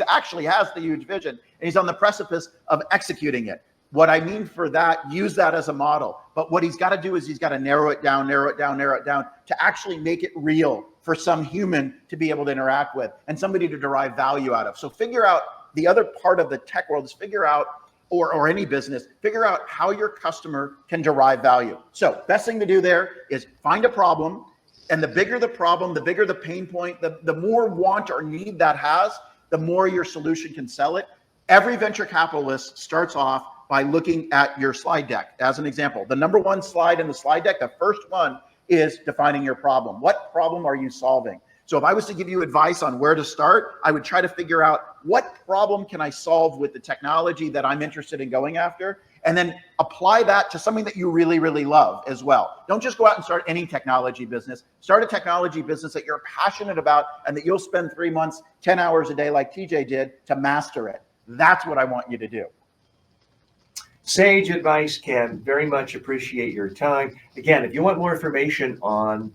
actually has the huge vision, and he's on the precipice of executing it. What I mean for that, use that as a model. But what he's got to do is he's got to narrow it down to actually make it real for some human to be able to interact with and somebody to derive value out of. So figure out the other part of the tech world is figure out, or any business, figure out how your customer can derive value. So best thing to do there is find a problem. And the bigger the problem, the bigger the pain point, the more want or need that has, the more your solution can sell it. Every venture capitalist starts off by looking at your slide deck. As an example, the number one slide in the slide deck, the first one is defining your problem. What problem are you solving? So if I was to give you advice on where to start, I would try to figure out what problem can I solve with the technology that I'm interested in going after, and then apply that to something that you really, really love as well. Don't just go out and start any technology business. Start a technology business that you're passionate about and that you'll spend 3 months, 10 hours a day like TJ did to master it. That's what I want you to do. Sage advice, Ken. Very much appreciate your time. Again, if you want more information on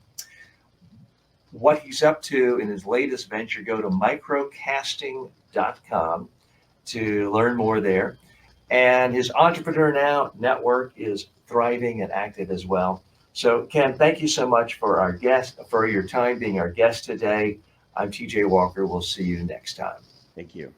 what he's up to in his latest venture, go to microcasting.com to learn more there. And his Entrepreneur Now network is thriving and active as well. So, Ken, thank you so much for your time being our guest today. I'm TJ Walker. We'll see you next time. Thank you.